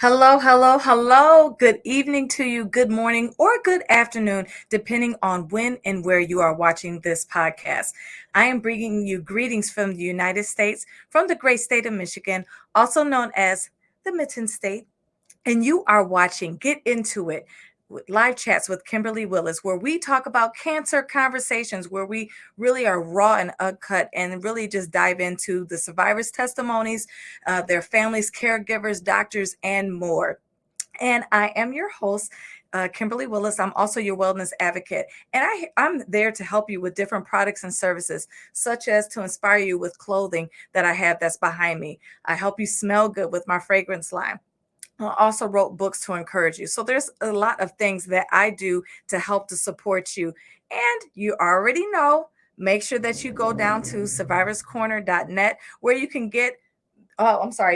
Hello, hello, hello. Good evening to you, good morning, or good afternoon, depending on when and where you are watching this podcast. I am bringing you greetings from the United States, from the great state of Michigan, also known as the Mitten State. And you are watching Get Into It with live chats with Kimberly Willis, where we talk about cancer conversations, where we really are raw and uncut and really just dive into the survivors' testimonies, their families, caregivers, doctors, and more. And I am your host, Kimberly Willis. I'm also your wellness advocate. And I'm there to help you with different products and services, such as to inspire you with clothing that I have that's behind me. I help you smell good with my fragrance line. I also wrote books to encourage you. So there's a lot of things that I do to help to support you. And you already know, make sure that you go down to survivorscorner.net where you can get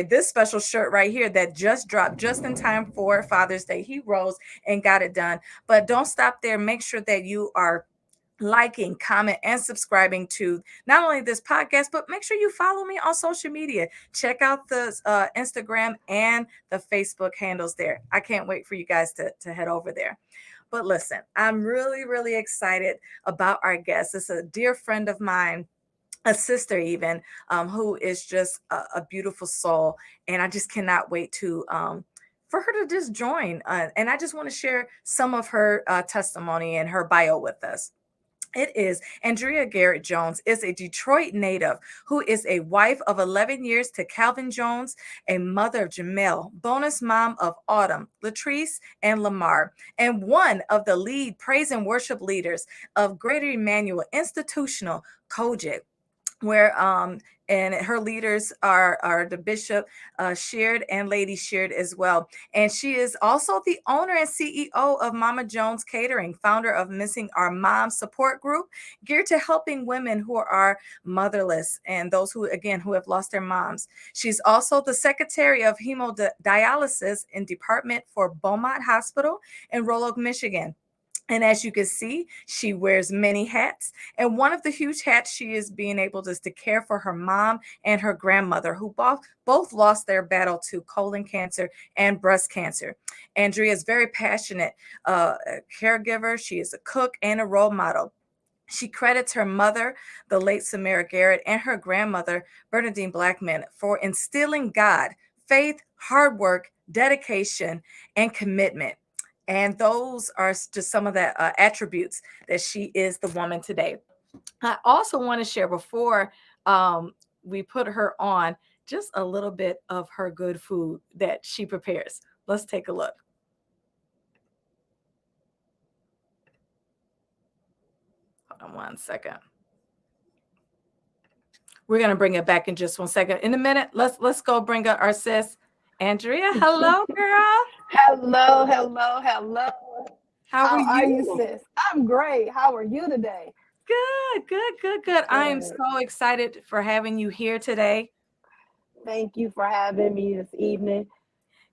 this special shirt right here that just dropped just in time for Father's Day. He rose and got it done. But don't stop there. Make sure that you are liking, comment, and subscribing to not only this podcast, but make sure you follow me on social media. Check out the Instagram and the Facebook handles there. I can't wait for you guys to head over there. But listen, I'm really, really excited about our guest. It's a dear friend of mine, a sister even, who is just a beautiful soul. And I just cannot wait to for her to just join. And I just want to share some of her testimony and her bio with us. It is Andria Garrett-Jones is a Detroit native who is a wife of 11 years to Calvin Jones, a mother of Jamel, bonus mom of Autumn, Latrice, and Lamar, and one of the lead praise and worship leaders of Greater Emmanuel Institutional Kojic, where and her leaders are the Bishop Sheard and Lady Sheard as well. And she is also the owner and CEO of Mama Jones Catering, founder of Missing Our Mom support group, geared to helping women who are motherless and those who have lost their moms. She's also the secretary of hemodialysis in department for Beaumont Hospital in Roanoke, Michigan. And as you can see, she wears many hats. And one of the huge hats she is being able to care for her mom and her grandmother, who both lost their battle to colon cancer and breast cancer. Andria is very passionate caregiver. She is a cook and a role model. She credits her mother, the late Samara Garrett, and her grandmother, Bernadine Blackman, for instilling God, faith, hard work, dedication, and commitment. And those are just some of the attributes that she is the woman today. I also want to share before we put her on just a little bit of her good food that she prepares. Let's take a look. Hold on one second. We're going to bring it back in just 1 second. In a minute, let's go bring up our sis, Andria. Hello, girl. Hello. How are you, sis? I'm great. How are you today? Good. I am so excited for having you here today. Thank you for having me this evening.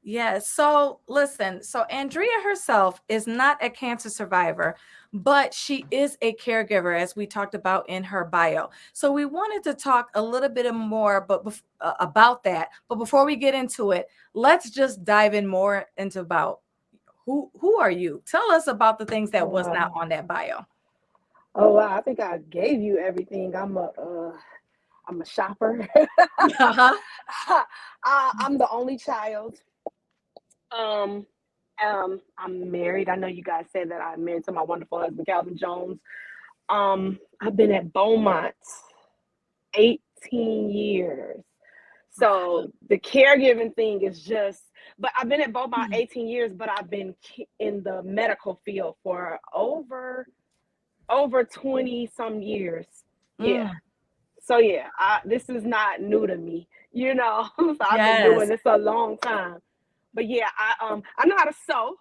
Yeah, so listen, so Andria herself is not a cancer survivor, but she is a caregiver, as we talked about in her bio. So we wanted to talk a little bit more about that. But before we get into it, let's just dive in more into about who are you? Tell us about the things that was not on that bio. Oh, wow. I think I gave you everything. I'm a shopper. I'm the only child. I'm married. I know you guys said that I'm married to my wonderful husband, Calvin Jones. I've been at Beaumont 18 years. So the caregiving thing is just, but I've been at both my 18 years, but I've been in the medical field for over 20 some years. Yeah. So yeah, this is not new to me, you know. So I've been doing this a long time. But yeah, I know how to sew.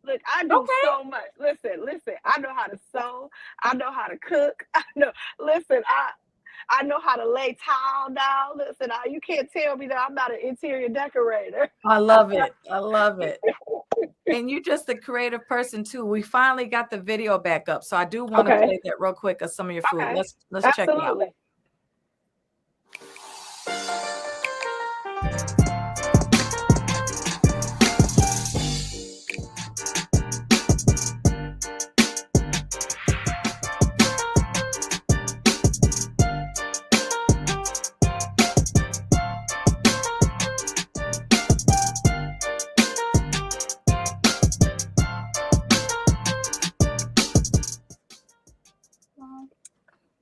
Look, I do so much. Listen, I know how to sew. I know how to cook. I know how to lay tile down. Listen, you can't tell me that I'm not an interior decorator. I love it. I love it. And you're just a creative person too. We finally got the video back up. So I do want to play that real quick of some of your food. Okay. Let's check it out.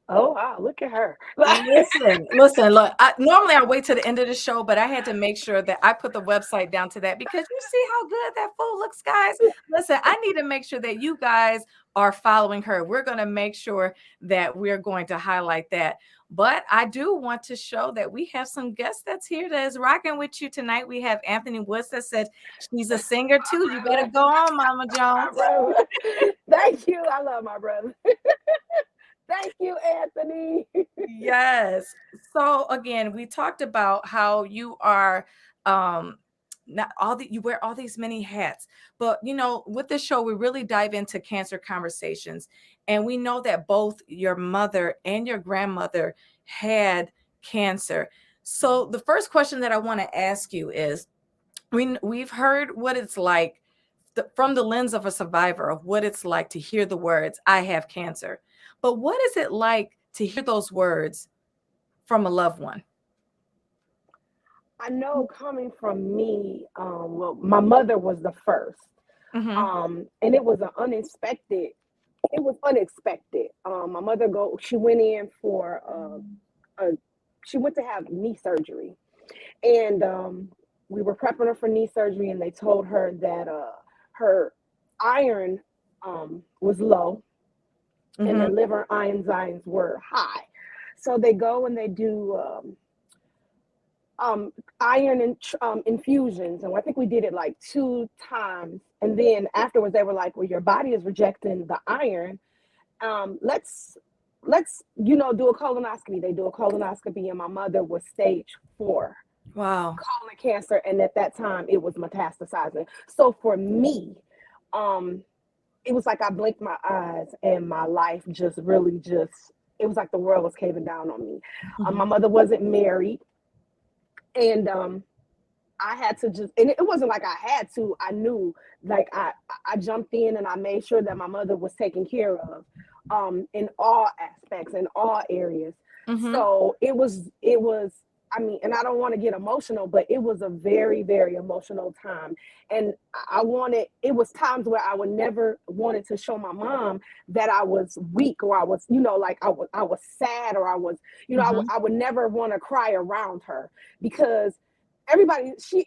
Oh wow, look at her. Listen, look, normally I wait to the end of the show, but I had to make sure that I put the website down to that because you see how good that food looks, guys. Listen, I need to make sure that you guys are following her. We're going to make sure that we're going to highlight that. But I do want to show that we have some guests that's here that is rocking with you tonight. We have Anthony Woods that said she's a singer too. You better go on, Mama Jones. Thank you. I love my brother. Thank you, Anthony. Yes. So again, we talked about how you are not you wear all these many hats, but with this show, we really dive into cancer conversations. And we know that both your mother and your grandmother had cancer. So the first question that I want to ask you is, we've heard what it's like from the lens of a survivor of what it's like to hear the words, I have cancer. But what is it like to hear those words from a loved one? I know coming from me, well, my mother was the first. And it was unexpected. My mother she went in for she went to have knee surgery. And we were prepping her for knee surgery, and they told her that her iron was low and her liver enzymes were high. So they go and they do iron infusions, and I think we did it like 2 times. And then afterwards they were like, well, your body is rejecting the iron. Let's do a colonoscopy. They do a colonoscopy, and my mother was stage 4. Wow. Colon cancer, and at that time it was metastasizing. So for me, it was like I blinked my eyes and my life just really it was like the world was caving down on me. My mother wasn't married, and I had to and it wasn't like I had to, I knew, like I jumped in and I made sure that my mother was taken care of in all aspects, in all areas. So it was and I don't want to get emotional, but it was a very, very emotional time. And it was times where I would never wanted to show my mom that I was weak, or I was, like I was sad, or I was, I would never want to cry around her, because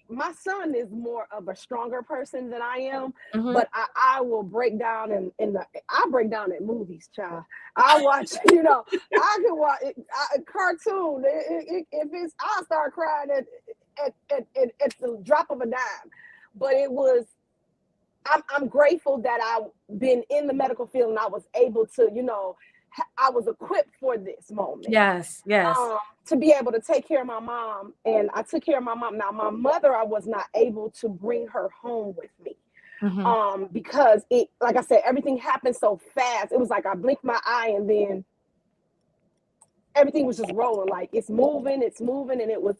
my son is more of a stronger person than I am, but I will break down I break down at movies, child. I watch, I can watch a cartoon. I'll start crying at the drop of a dime. But I'm grateful that I've been in the medical field and I was able to, I was equipped for this moment. Yes. To be able to take care of my mom, and I took care of my mom. Now, my mother, I was not able to bring her home with me, because like I said, everything happened so fast. It was like I blinked my eye, and then everything was just rolling. Like it's moving, and it was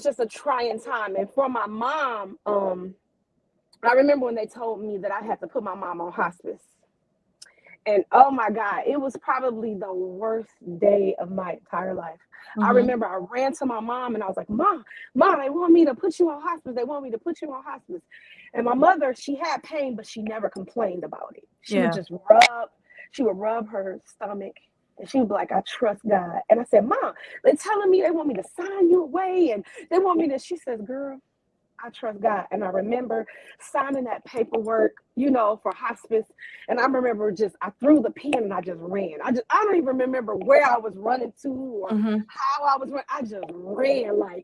just a trying time. And for my mom, I remember when they told me that I had to put my mom on hospice. And oh my God, it was probably the worst day of my entire life. I remember I ran to my mom and I was like, Mom, they want me to put you on hospice. And my mother, she had pain, but she never complained about it. She would just rub her stomach, And she was like, I trust God. And I said, Mom, they're telling me they want me to sign you away. And they want me to, she says, girl, I trust God. And I remember signing that paperwork, for hospice. And I remember I threw the pen and I just ran. I don't even remember where I was running to or Mm-hmm. how I was running. I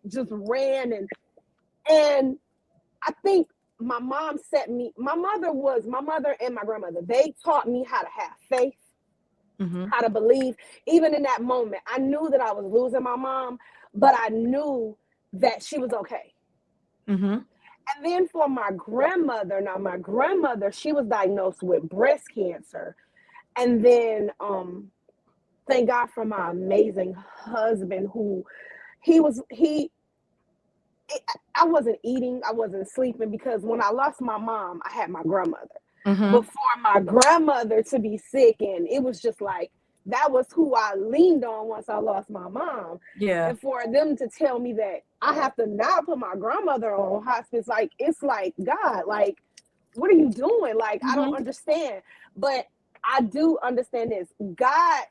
just ran. And I think my mom my mother and my grandmother, they taught me how to have faith, Mm-hmm. how to believe. Even in that moment, I knew that I was losing my mom, but I knew that she was okay. Mm-hmm. And then for my grandmother, she was diagnosed with breast cancer. And then thank God for my amazing husband who he I wasn't eating, I wasn't sleeping because when I lost my mom, I had my grandmother. Mm-hmm. But for my grandmother to be sick, and it was just like that was who I leaned on once I lost my mom. Yeah. And for them to tell me that I have to now put my grandmother on hospice, like it's like, God, like, what are you doing? Like, I don't Mm-hmm. understand. But I do understand this. God,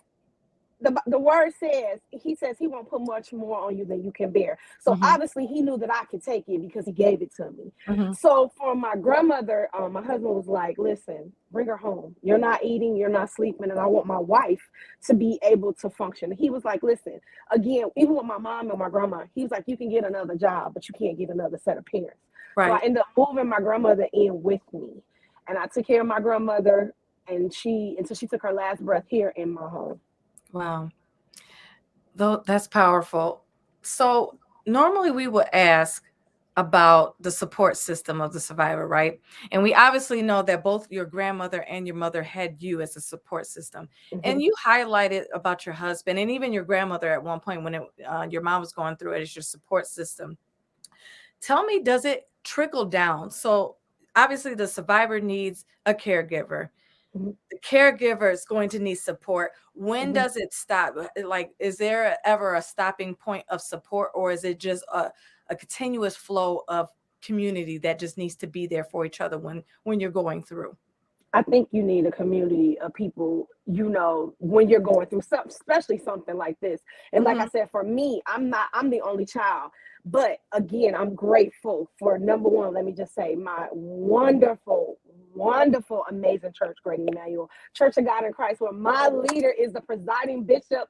the word says, he says he won't put much more on you than you can bear. So Mm-hmm. obviously he knew that I could take it because he gave it to me. Mm-hmm. So for my grandmother, my husband was like, listen, bring her home. You're not eating, you're not sleeping, and I want my wife to be able to function. He was like, listen, again, even with my mom and my grandma, he was like, you can get another job, but you can't get another set of parents. So I Right. ended up moving my grandmother in with me. And I took care of my grandmother until she took her last breath here in my home. Wow. Though that's powerful. So normally we would ask about the support system of the survivor, right? And we obviously know that both your grandmother and your mother had you as a support system. Mhm. And you highlighted about your husband and even your grandmother at one point when your mom was going through it as your support system. Tell me, does it trickle down? So obviously the survivor needs a caregiver. Mhm. The caregiver is going to need support. When Mhm. does it stop? Like, is there ever a stopping point of support, or is it just a continuous flow of community that just needs to be there for each other when you're going through? I think you need a community of people, when you're going through something, especially something like this. And like Mm-hmm. I said, for me, I'm the only child. But again, I'm grateful for number one, let me just say, my wonderful, wonderful, amazing church, Great Emmanuel Church of God in Christ, where my leader is the presiding bishop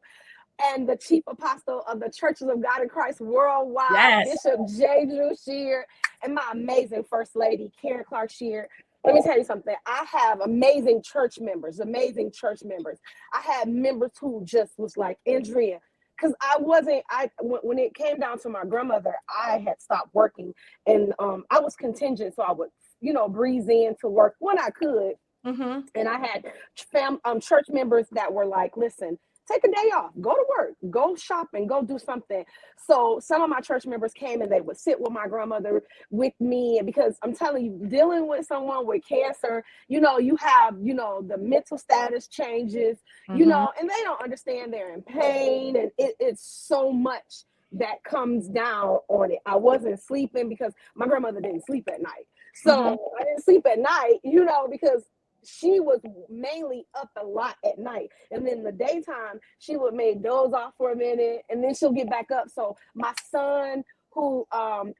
and the chief apostle of the Churches of God in Christ worldwide, Yes. Bishop J. Drew Shear, and my amazing First Lady, Karen Clark Shear. Let me tell you something. I have amazing church members, amazing church members. I had members who just was like, Andria, because when it came down to my grandmother, I had stopped working and I was contingent. So I would, breeze in to work when I could. Mm-hmm. And I had church members that were like, listen, take a day off, go to work, go shopping, go do something. So some of my church members came and they would sit with my grandmother with me. And because I'm telling you, dealing with someone with cancer, you have, the mental status changes, Mm-hmm. and they don't understand they're in pain. And it's so much that comes down on it. I wasn't sleeping because my grandmother didn't sleep at night. Mm-hmm. So I didn't sleep at night, because she was mainly up a lot at night. And then the daytime, she would make doze off for a minute and then she'll get back up. So my son, who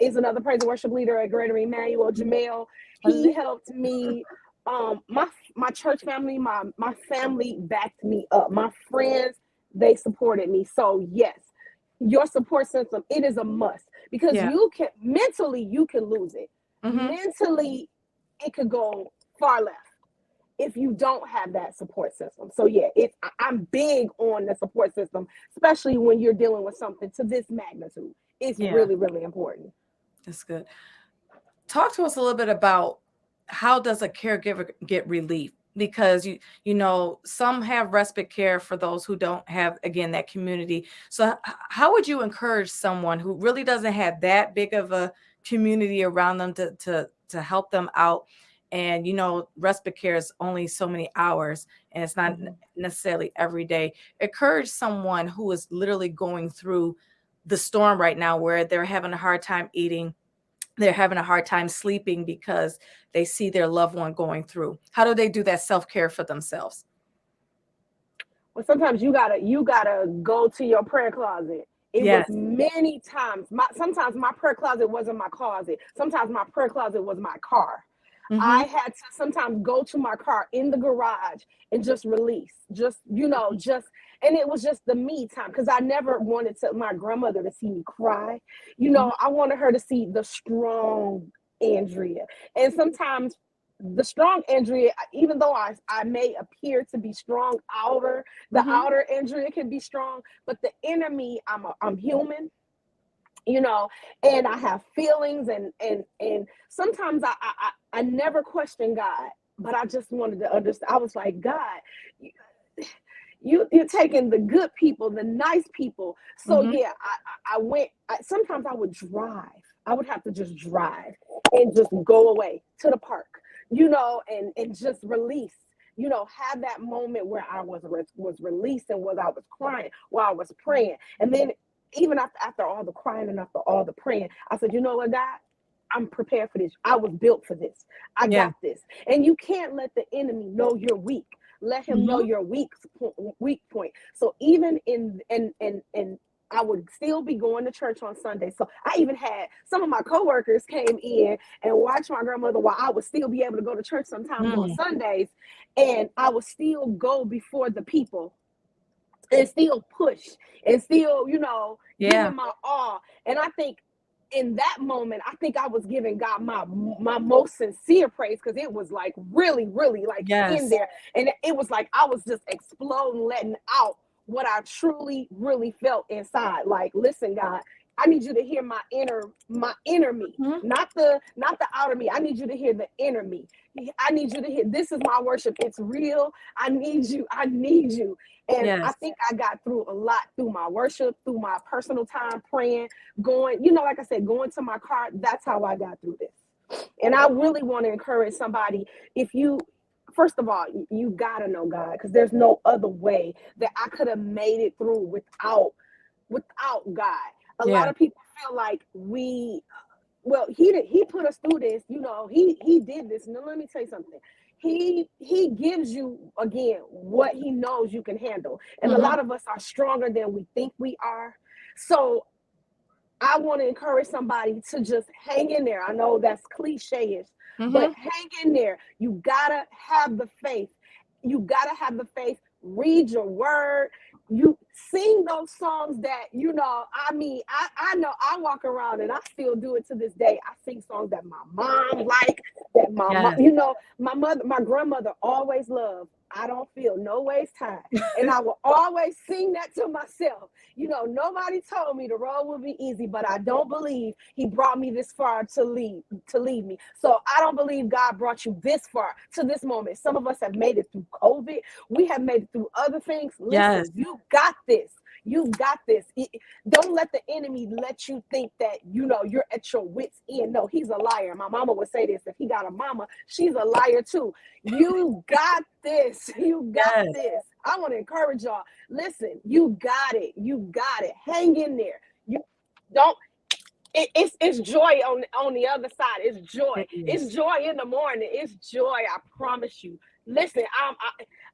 is another praise and worship leader at Greater Emmanuel, Jamel, he helped me. My church family, my family backed me up. My friends, they supported me. So yes, your support system, it is a must because Yeah. you can lose it. Mm-hmm. Mentally, it could go far left if you don't have that support system. So yeah, I'm big on the support system, especially when you're dealing with something to this magnitude. It's Yeah. really, really important. That's good. Talk to us a little bit about how does a caregiver get relief? Because some have respite care for those who don't have, again, that community. So how would you encourage someone who really doesn't have that big of a community around them to help them out? And respite care is only so many hours and it's not Mhm. necessarily every day. Encourage someone who is literally going through the storm right now where they're having a hard time eating, they're having a hard time sleeping because they see their loved one going through. How do they do that self-care for themselves? sometimes you gotta go to your prayer closet. It was Yes. many times. Sometimes my prayer closet wasn't my closet. Sometimes my prayer closet was my car. I Mm-hmm. had to sometimes go to my car in the garage and just release, and it was just the me time because I never wanted my grandmother to see me cry. I wanted her to see the strong Andrea. And sometimes the strong Andrea, even though I may appear to be strong the Mm-hmm. outer Andrea can be strong, but the inner me, I'm human, you know and I have feelings, and sometimes I never questioned God, but I just wanted to understand. I was like, God, you're taking the good people, the nice people. So Mm-hmm. yeah, I went. Sometimes I would drive. I would have to just drive and just go away to the park, and just release. Have that moment where I was released, and was I was crying while I was praying, and then even after all the crying and after all the praying, I said, you know what, God, I'm prepared for this. I was built for this. I Yeah. got this. And you can't let the enemy know you're weak. Let him know Mm-hmm. your weak point. So even in I would still be going to church on Sunday. So I even had some of my coworkers came in and watched my grandmother while I would still be able to go to church sometimes on Mm. Sundays. And I would still go before the people and still push and still, give Yeah. him my all. And I think in that moment, I think I was giving God my most sincere praise, because it was like really, really like in Yes. there. And it was like I was just exploding, letting out what I truly, really felt inside. Like, listen, God, I need you to hear my inner me, Mm-hmm. not the outer me. I need you to hear the inner me. I need you to hear, this is my worship. It's real. I need you. I need you. And I Yes. think I got through a lot through my worship, through my personal time praying, going, like I said, going to my car. That's how I got through this. And I really want to encourage somebody, if you, first of all, you got to know God, because there's no other way that I could have made it through without God. A lot Yeah. of people feel like well, he put us through this, he did this. Now let me tell you something. He gives you, again, what he knows you can handle, and a Mm-hmm. lot of us are stronger than we think we are. So I want to encourage somebody to just hang in there. I know that's cliche-ish, but Mm-hmm. hang in there. You gotta have the faith. Read your word. You sing those songs that, I mean, I know I walk around and I still do it to this day. I sing songs that my mom like, that my mom, Yes. my grandmother always loved. I don't feel no waste time. And I will always sing that to myself. Nobody told me the road would be easy, but I don't believe he brought me this far to leave me. So I don't believe God brought you this far to this moment. Some of us have made it through COVID. We have made it through other things. Yes. Listen, you got this. You got this. Don't let the enemy let you think that, you're at your wits' end. No, he's a liar. My mama would say this. If he got a mama, she's a liar too. You got this. You got Yes. this. I want to encourage y'all. Listen, you got it. You got it. Hang in there. You don't. It's joy on the other side. It's joy. It It's is. joy in the morning. It's joy. I promise you. Listen,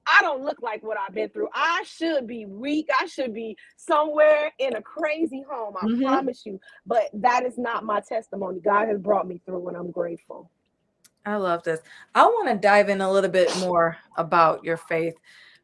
I don't look like what I've been through. I should be weak. I should be somewhere in a crazy home. I Mm-hmm. promise you. But that is not my testimony. God has brought me through, and I'm grateful. I love this. I want to dive in a little bit more about your faith,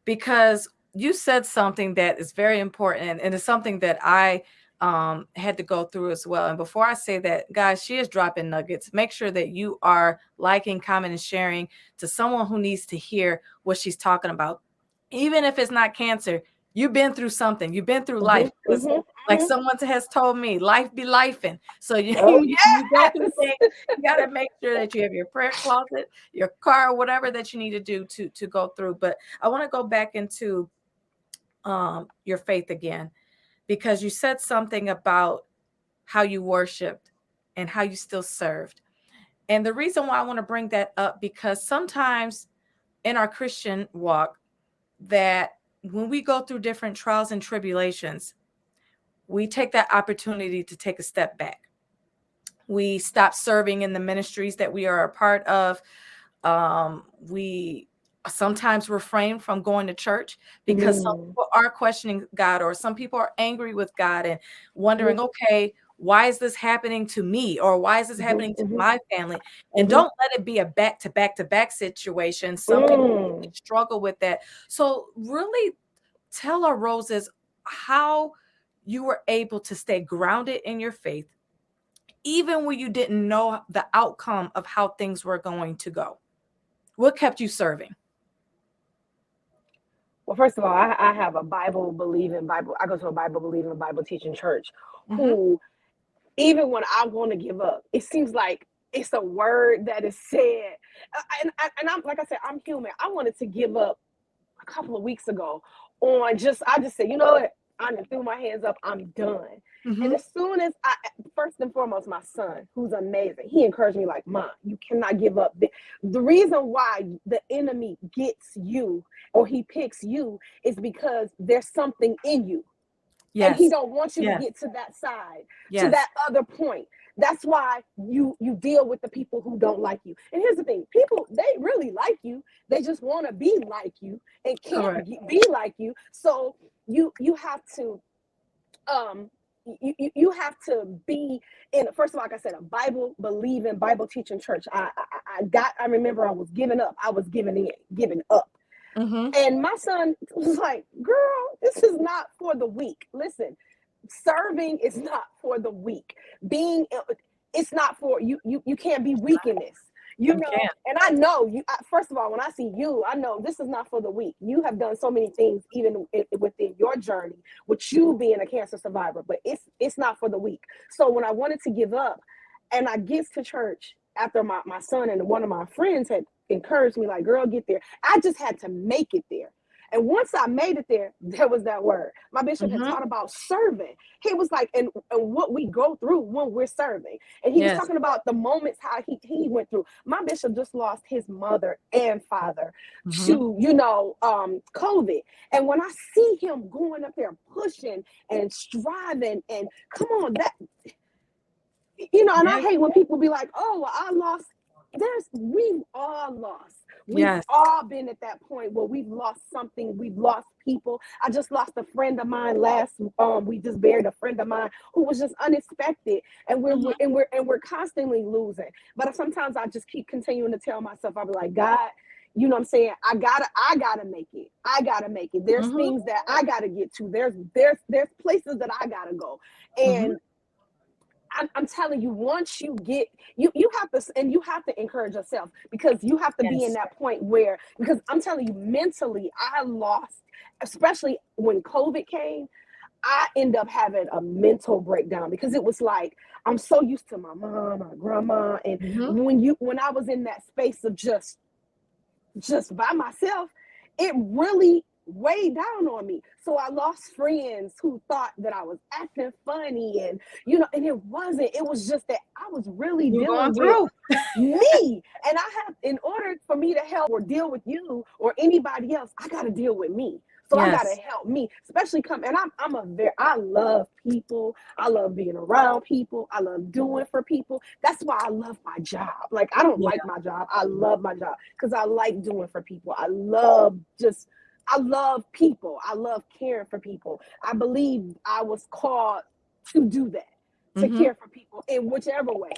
because you said something that is very important, and it's something that I had to go through as well. And before I say that, guys, she is dropping nuggets. Make sure that you are liking, commenting, and sharing to someone who needs to hear what she's talking about. Even if it's not cancer, you've been through something. You've been through life, Hmm. because Hmm. like Hmm. someone has told me, life be lifing. So you, Oh you go through yes. things. You got to make sure that you have your prayer closet, your car, whatever that you need to do to go through. But I want to go back into your faith again, because you said something about how you worshiped and how you still served. And the reason why I want to bring that up, because sometimes in our Christian walk, that when we go through different trials and tribulations, we take that opportunity to take a step back. We stop serving in the ministries that we are a part of. We sometimes refrain from going to church because some Mm, people are questioning God, or some people are angry with God and wondering, mhm, okay, why is this happening to me, or why is this mhm, happening to mhm, my family? And mhm. don't let it be a back to back to back situation. Some people Mm. struggle with that. So really tell our Roses how you were able to stay grounded in your faith even when you didn't know the outcome of how things were going to go. What kept you serving? Well, first of all, I have a Bible believing Bible. I go to a Bible believing Bible teaching church Mm-hmm. who, even when I want to give up, it seems like it's a word that is said. And I'm like I said, I'm human. I wanted to give up a couple of weeks ago on just I just said, you know what? I done threw my hands up. I'm done. And Mm-hmm. as soon as I, first and foremost, my son, who's amazing, he encouraged me like, Mom, you cannot give up. The reason why the enemy gets you or he picks you is because there's something in you and he Yes. don't want you to Yes. get to that side, to that Yes. other point. That's why you deal with the people who don't like you. And here's the thing, people, they really like you, they just want to be like you and can't Correct. be like you. So you have to um you have to be in, first of all, like I said, a Bible believing, Bible teaching church. I remember I was giving up, I was giving up. Mm-hmm. And my son was like, girl, this is not for the weak. Listen, serving is not for the weak. Being, it's not for you. You can't be weak in this. You You know, can. and I know you. First of all, when I see you, I know this is not for the weak. You have done so many things, even within your journey, with you being a cancer survivor. But it's not for the weak. So when I wanted to give up, and I get to church after my son and one of my friends had encouraged me, like, girl, get there. I just had to make it there. And once I made it there, there was that word. My bishop had Mm-hmm. taught about serving. He was like, and what we go through when we're serving. And he was Yes. talking about the moments how he went through. My bishop just lost his mother and father Mm-hmm. to, COVID. And when I see him going up there pushing and striving and come on, that and I Yeah. hate when people be like, oh, well, I lost. We've all lost. We've Yes. all been at that point where we've lost something. We've lost people. I just lost a friend of mine we just buried a friend of mine who was just unexpected. And Mm-hmm. we're constantly losing. But sometimes I just keep continuing to tell myself, I'll be like, God, you know what I'm saying? I gotta make it. I gotta make it. There's Mm-hmm. things that I gotta get to. There's places that I gotta go. Mm-hmm. And I'm telling you, once you get you have to, and you have to encourage yourself, because you have to be in Yes. that point where, because I'm telling you, mentally, I lost, especially when COVID came. I end up having a mental breakdown because it was like I'm so used to my mom, my grandma, and Mm-hmm. when I was in that space of just by myself, it really weighed down on me. So I lost friends who thought that I was acting funny, and and it wasn't. It was just that I was really You're going dealing with through. me. And in order for me to help or deal with you or anybody else, I got to deal with me. So I got to Yes. help me, especially and I love people. I love being around people. I love doing for people. That's why I love my job. Like, I don't Yeah. like my job. I love my job because I like doing for people. I love people. I love caring for people. I believe I was called to do that, to Mm-hmm. care for people in whichever way.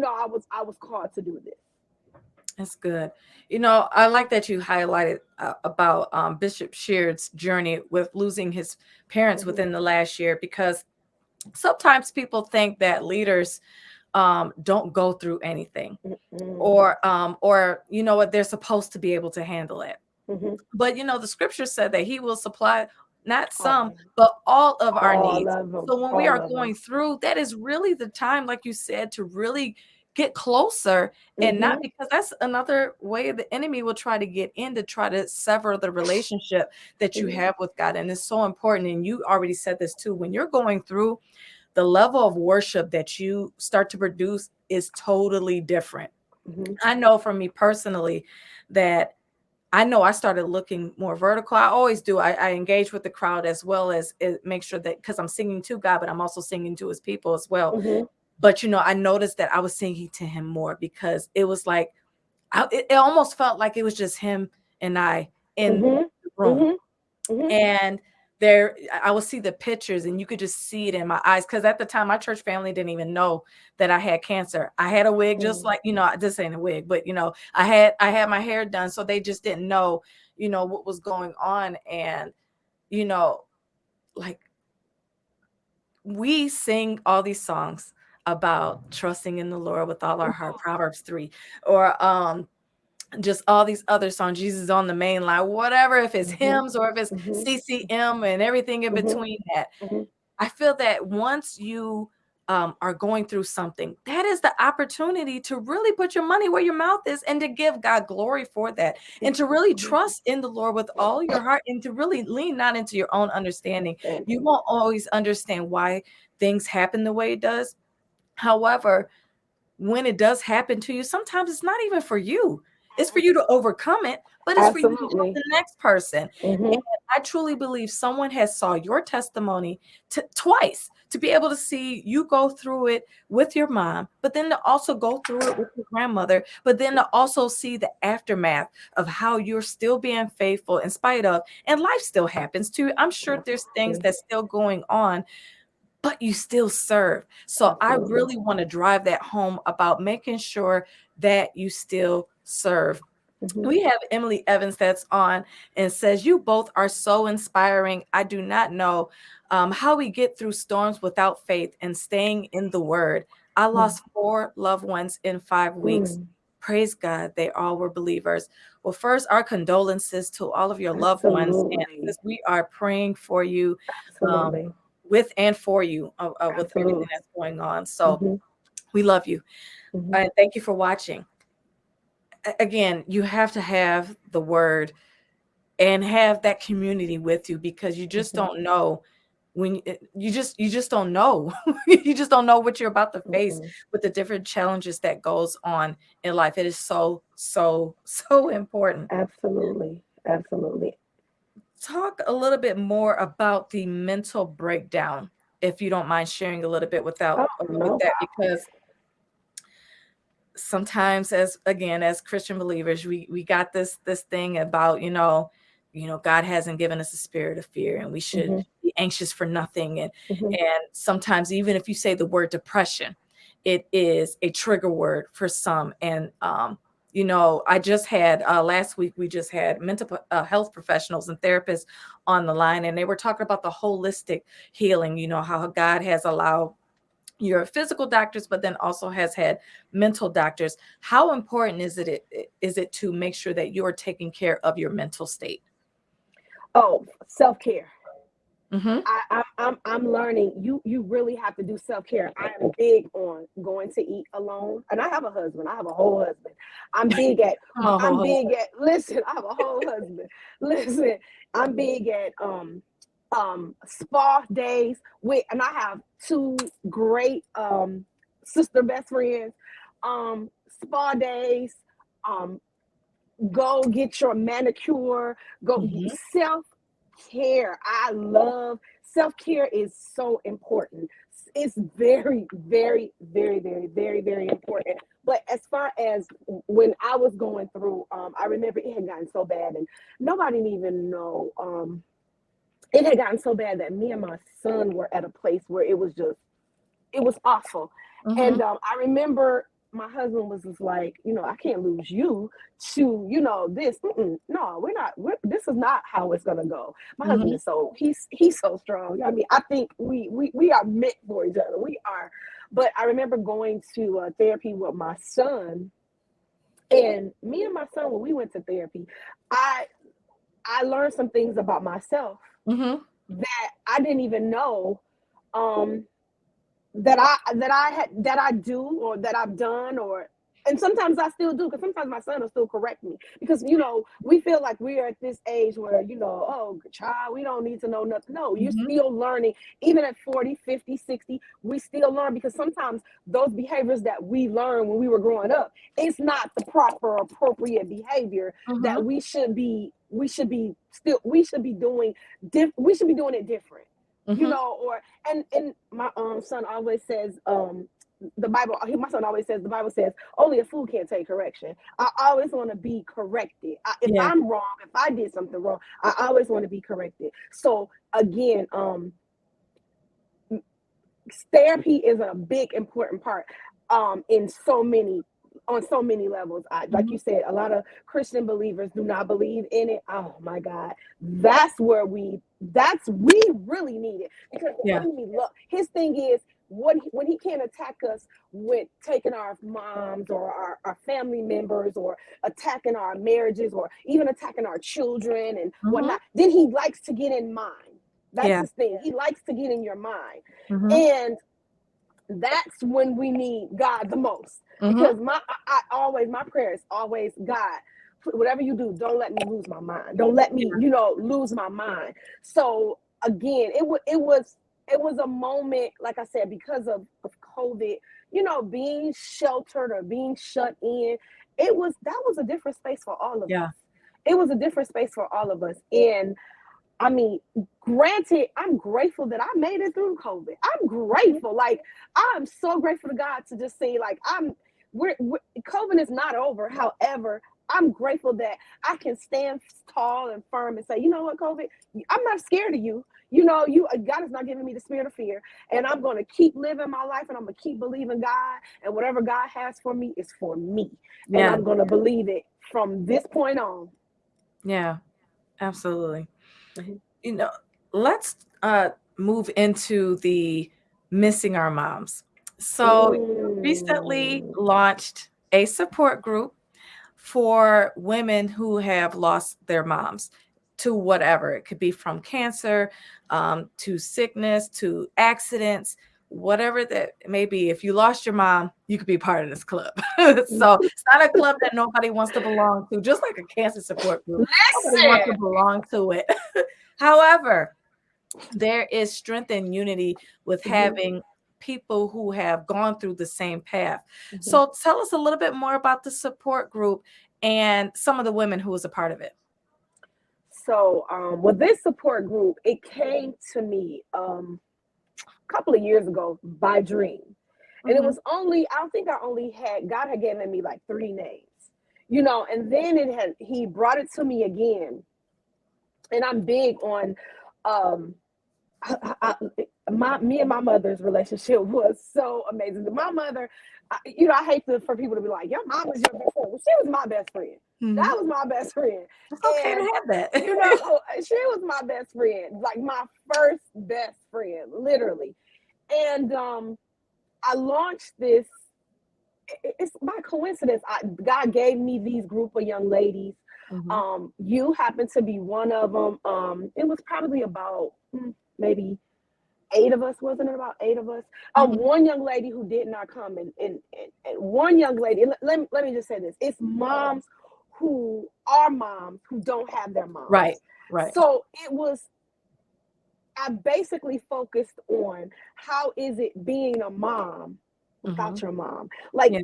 I was called to do this. That's good. I like that you highlighted about Bishop Sheard's journey with losing his parents Mhm. within the last year, because sometimes people think that leaders don't go through anything, Mm-mm. or you know what, they're supposed to be able to handle it. Mhm. But the scripture said that he will supply not some, All, but all of our all needs. of them. So when we All are of them. going through, that is really the time, like you said, to really get closer. And not, Mhm. because that's another way the enemy will try to get in, to try to sever the relationship that you Mhm. have with God. And it's so important. And you already said this too. When you're going through, the level of worship that you start to produce is totally different. Mhm. I know for me personally that I know I started looking more vertical. I always do. I engage with the crowd as well as make sure that, because I'm singing to God, but I'm also singing to his people as well. Mhm. But, I noticed that I was singing to him more, because it was like, it almost felt like it was just him and I in Mhm. the room. Mhm. Mhm. And there, I would see the pictures and you could just see it in my eyes. Cause at the time, my church family didn't even know that I had cancer. I had a wig, just Mhm. like, this ain't a wig, but I had my hair done. So they just didn't know, what was going on. And, you know, like we sing all these songs about trusting in the Lord with all our heart, Proverbs 3, or just all these other songs, Jesus on the main line, whatever, if it's Mhm. hymns or if it's Mhm. CCM and everything in Mhm. between that. Mhm. I feel that once you are going through something, that is the opportunity to really put your money where your mouth is and to give God glory for that and to really trust in the Lord with all your heart and to really lean not into your own understanding. You won't always understand why things happen the way it does. However, when it does happen to you, sometimes it's not even for you. It's for you to overcome it, but it's for you to help Absolutely. the next person. And Mhm. I truly believe someone has saw your testimony twice to be able to see you go through it with your mom, but then to also go through it with your grandmother, but then to also see the aftermath of how you're still being faithful in spite of, and life still happens too. I'm sure there's things Absolutely. that's still going on, but you still serve. So I Absolutely. really want to drive that home about making sure that you still serve. Mhm. We have Emily Evans that's on and says, "You both are so inspiring. I do not know how we get through storms without faith and staying in the word. I Mm. lost 4 loved ones in 5 weeks. Mm. Praise God, they all were believers." Well, first, our condolences to all of your loved ones. And Absolutely. sis, we are praying for you, um, Absolutely. with and for you, with everything Absolutely. that's going on. So Mhm. we love you. Mhm. And thank you for watching. Again, you have to have the word and have that community with you because you just Mhm. don't know when you just don't know. You just don't know what you're about to face Mm-mm. with the different challenges that goes on in life. It is so, so, so important. Absolutely. Absolutely. Talk a little bit more about the mental breakdown, if you don't mind sharing a little bit Oh, with no that, problem. because sometimes, as Christian believers, we got this thing about, God hasn't given us a spirit of fear and we should Mhm. be anxious for nothing. And Mhm. sometimes, even if you say the word depression, it is a trigger word for some. And I just had last week, we just had mental health professionals and therapists on the line, and they were talking about the holistic healing, how God has allowed your physical doctors, but then also has had mental doctors. How important is it to make sure that you're taking care of your mental state? Oh, self-care. Mm-hmm. I'm learning. You really have to do self care. I am big on going to eat alone, and I have a husband. I have a whole husband. I'm big at. I'm Oh, big at. Listen, I have a whole husband. Listen, I'm big at spa days with, and I have two great sister best friends. Spa days. Um, go get your manicure. Go mm-hmm. self care. I love self care is so important. It's very, very, very, very, very, very important. But as far as when I was going through, I remember it had gotten so bad, and nobody didn't even know. It had gotten so bad that me and my son were at a place where it was awful. Mm-hmm. And I remember my husband was just like, I can't lose you to, this. No, we're not. This is not how it's gonna go. My husband Mm-hmm. is he's so strong. I mean, I think we are meant for each other. We are. But I remember going to therapy with my son, and me and my son when we went to therapy, I I learned some things about myself Mm-hmm. that I didn't even know. Um, that I do or that I've done, or and sometimes I still do, because sometimes my son will still correct me, because we feel like we are at this age where, oh child, we don't need to know nothing. No, you're Mm-hmm. still learning. Even at 40, 50, 60, we still learn, because sometimes those behaviors that we learned when we were growing up, it's not the proper appropriate behavior that Mm-hmm. we should be doing. We should be doing it different, Mm-hmm. or and my son always says, the Bible, my son always says, the Bible says, only a fool can't take correction. I always want to be corrected. If Yeah. I'm wrong, if I did something wrong, I always want to be corrected. So again, therapy is a big important part in so many on so many levels. Like you said, a lot of Christian believers do not believe in it. Oh my God, we really need it, because the Yeah. enemy look, his thing is, when he can't attack us with taking our moms or our family members, or attacking our marriages, or even attacking our children and Mm-hmm. whatnot, then he likes to get in mind. That's Yeah. his thing. He likes to get in your mind. Mm-hmm. And that's when we need God the most. Mm-hmm. Because my prayer is always, God, whatever you do, don't let me lose my mind. Don't let me, lose my mind. So again, it was a moment, like I said, because of COVID, being sheltered or being shut in. That was a different space for all of Yeah. us. It was a different space for all of us. And I mean, granted, I'm grateful that I made it through COVID. I'm grateful. Like, I'm so grateful to God to just say, like, COVID is not over. However, I'm grateful that I can stand tall and firm and say, you know what, COVID, I'm not scared of you. God is not giving me the spirit of fear, and I'm going to keep living my life, and I'm going to keep believing God, and whatever God has for me is for me. And Yeah. I'm going to believe it from this point on. Yeah. Absolutely. Mhm. Let's move into the missing our moms. So you recently Mm. launched a support group for women who have lost their moms to whatever. It could be from cancer, to sickness, to accidents, whatever that may be. If you lost your mom, you could be part of this club. So it's not a club that nobody wants to belong to, just like a cancer support group. Nobody wants to Listen. belong to it. However, there is strength and unity with Mhm, having people who have gone through the same path. mhm. So tell us a little bit more about the support group and some of the women who was a part of it. So, with this support group, it came to me a couple of years ago by dream, and it Mm-hmm. was only, I don't think I only had, God had given me like three names, and then he brought it to me again, and I'm big on um me and my mother's relationship was so amazing. My mother, I hate for people to be like, your mom was your best friend. Well, she was my best friend. Mm-hmm. That was my best friend. It's okay And to have that. she was my best friend, like my first best friend, literally. And I launched this. It's by coincidence. God gave me these group of young ladies. Mm-hmm. You happen to be one of them. It was probably about maybe eight of us, wasn't it about eight of us? Mm-hmm. One young lady who did not come, and one young lady, let me just say this, it's moms who are moms who don't have their moms. Right, right. So I basically focused on how is it being a mom Mm-hmm. without your mom. Like, Yeah.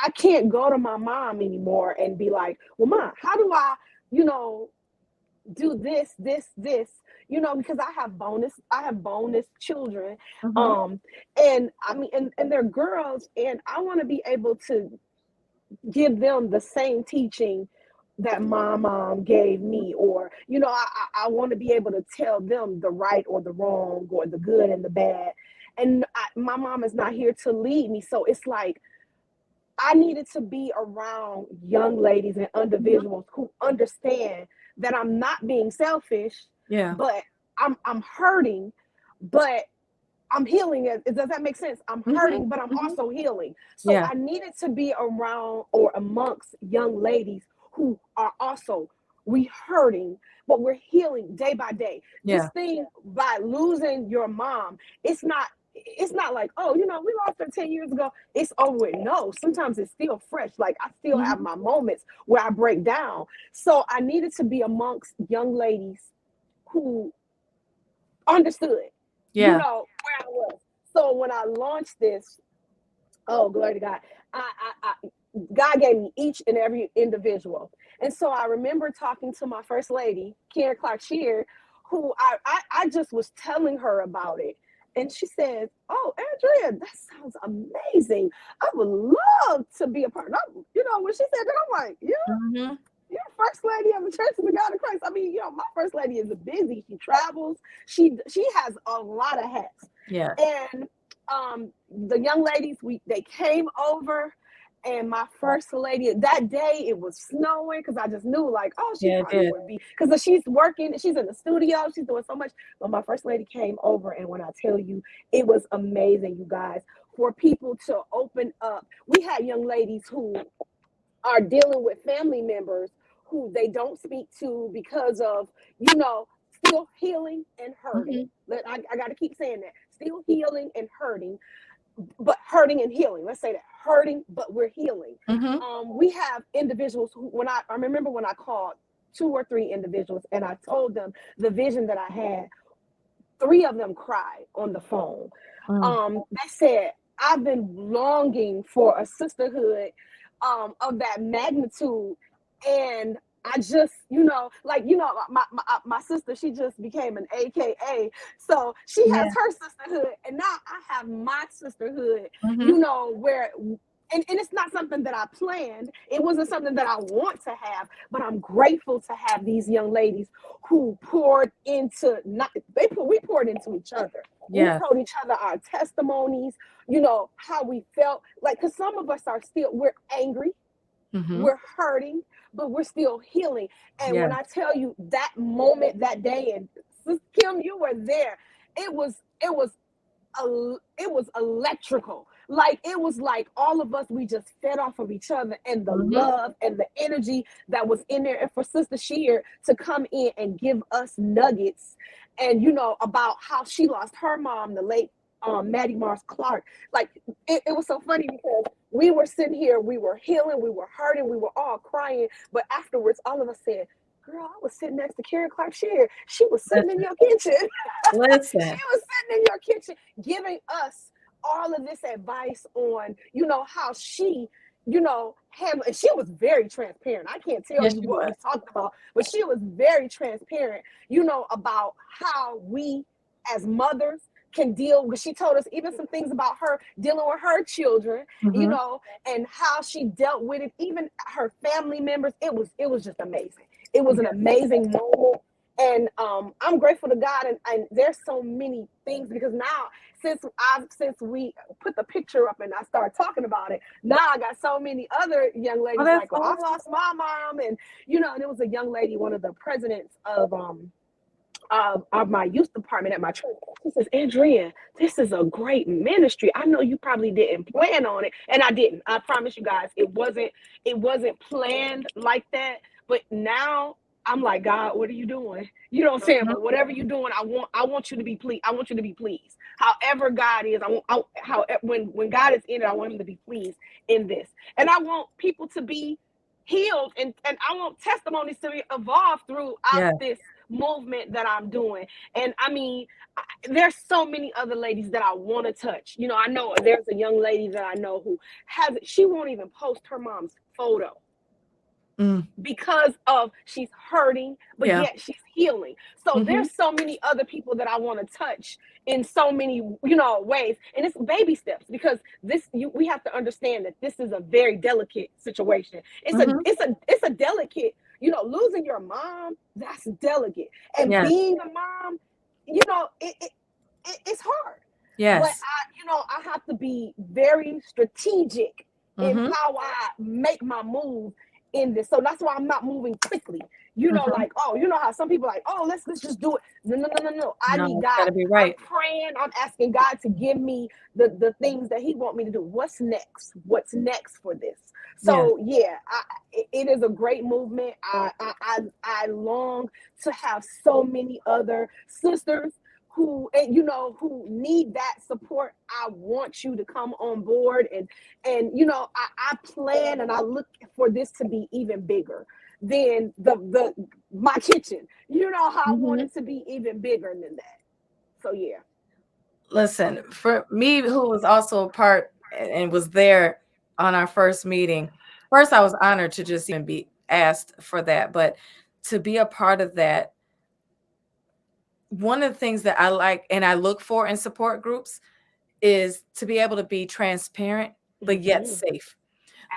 I can't go to my mom anymore and be like, well, mom, how do I, you know do this, because I have bonus children. Mm-hmm. And I mean, and they're girls, and I want to be able to give them the same teaching that my mom gave me, or I want to be able to tell them the right or the wrong, or the good and the bad. And my mom is not here to lead me, so it's like I needed to be around young ladies and individuals who understand that I'm not being selfish, Yeah. but I'm hurting, but I'm healing. Does that make sense? I'm Mm-hmm. hurting, but I'm Mm-hmm. also healing. So Yeah. I needed to be around or amongst young ladies who are also, we hurting, but we're healing day by day. This Yeah. thing by losing your mom, it's not like, oh, we lost her 10 years ago, it's over with. No, sometimes it's still fresh. Like, I still have Mm-hmm. my moments where I break down. So I needed to be amongst young ladies who understood, Yeah. where I was. So when I launched this, oh, glory to God, God gave me each and every individual. And so I remember talking to my first lady, Karen Clark Shear, who I just was telling her about it. and she says, "Oh, Andrea, that sounds amazing. I would love to be a part." When she said that, I'm like, "You, Mhm. you're first lady of the Church of the God of Christ." I mean, my first lady is busy. She travels. She has a lot of hats. Yeah. And the young ladies, they came over, and my first lady, that day it was snowing, because I just knew, like, oh, she Yeah, it probably did. would be, because she's working, she's in the studio, she's doing so much. But my first lady came over, and when I tell you, it was amazing, you guys, for people to open up. We had young ladies who are dealing with family members who they don't speak to because of, still healing and hurting. Mhm. I got to keep saying that. Still healing and hurting, but hurting and healing. Let's say that, hurting, but we're healing. Mhm. We have individuals who, when I remember when I called 2 or 3 individuals and I told them the vision that I had, 3 of them cried on the phone. Mm. They said, "I've been longing for a sisterhood of that magnitude." And I just, my sister, she just became an AKA. So she has Yeah. her sisterhood, and now I have my sisterhood, Mhm. where, and it's not something that I planned. It wasn't something that I want to have, but I'm grateful to have these young ladies who poured into, not we poured into each other. We Yeah. told each other our testimonies, how we felt, like, because some of us we're angry, Mhm. we're hurting, but we're still healing. And Yeah. when I tell you that moment, that day, and Sis Kim, you were there, it was electrical. Like, it was like all of us, we just fed off of each other, and the Mhm. love and the energy that was in there. And for Sister Sheer to come in and give us nuggets, and about how she lost her mom, the late Maddie Mars Clark. Like, it was so funny, because we were sitting here, we were healing, we were hurting, we were all crying, but afterwards, all of us said, "Girl, I was sitting next to Karen Clark Shear. She was sitting in Listen. your kitchen." She Listen. was sitting in your kitchen giving us all of this advice on, how she, and she was very transparent. I can't tell Yes, you she what was. we talked about, but she was very transparent, about how we as mothers can deal with. She told us even some things about her dealing with her children, Mhm. and how she dealt with it, even her family members. It was just amazing. It was an Yeah. amazing moment. And I'm grateful to God, and there's so many things, because now, since we put the picture up and I started talking about it, now I got so many other young Oh, ladies that's like, "Well, I awesome. lost my mom," and and it was a young lady, one of the presidents of my youth department at my church. She says, "Andrea, this is a great ministry. I know you probably didn't plan on it," and I didn't. I promise you guys, it wasn't planned like that. But now I'm like, "God, what are you doing?" You know what I'm saying? Mhm. But whatever you're doing, I want you to be pleased. I want you to be pleased. However God is, how when God is in it, I want him to be pleased in this, and I want people to be healed, and I want testimonies to evolve throughout Yeah. this movement that I'm doing. And I mean, there's so many other ladies that I want to touch. I know there's a young lady that I know who she won't even post her mom's photo, Mm. because of she's hurting, but Yeah. yet she's healing. So Mhm. there's so many other people that I want to touch in so many, ways. And it's baby steps, because we have to understand that this is a very delicate situation. It's a Mhm. it's a it's a delicate, losing your mom, that's delicate. And Yes. being a mom, it's hard. But Yes. I have to be very strategic in Mhm. how I make my move in this. So that's why I'm not moving quickly. Mhm. Like, oh, how some people are like, "Oh, let's just do it." No, no, no, no, no. I No, need it's God. gotta be I'm right. praying. I'm asking God to give me the things that He want me to do. What's next? What's next for this? Yeah. So yeah, it is a great movement. I long to have so many other sisters who need that support. I want you to come on board, and I plan, and I look for this to be even bigger than the my kitchen. How I want Mhm. it to be even bigger than that. So yeah. Listen, for me, who was also a part and was there on our first meeting, first, I was honored to just even be asked for that, but to be a part of that, one of the things that I like and I look for in support groups is to be able to be transparent, but yet Hmm. safe.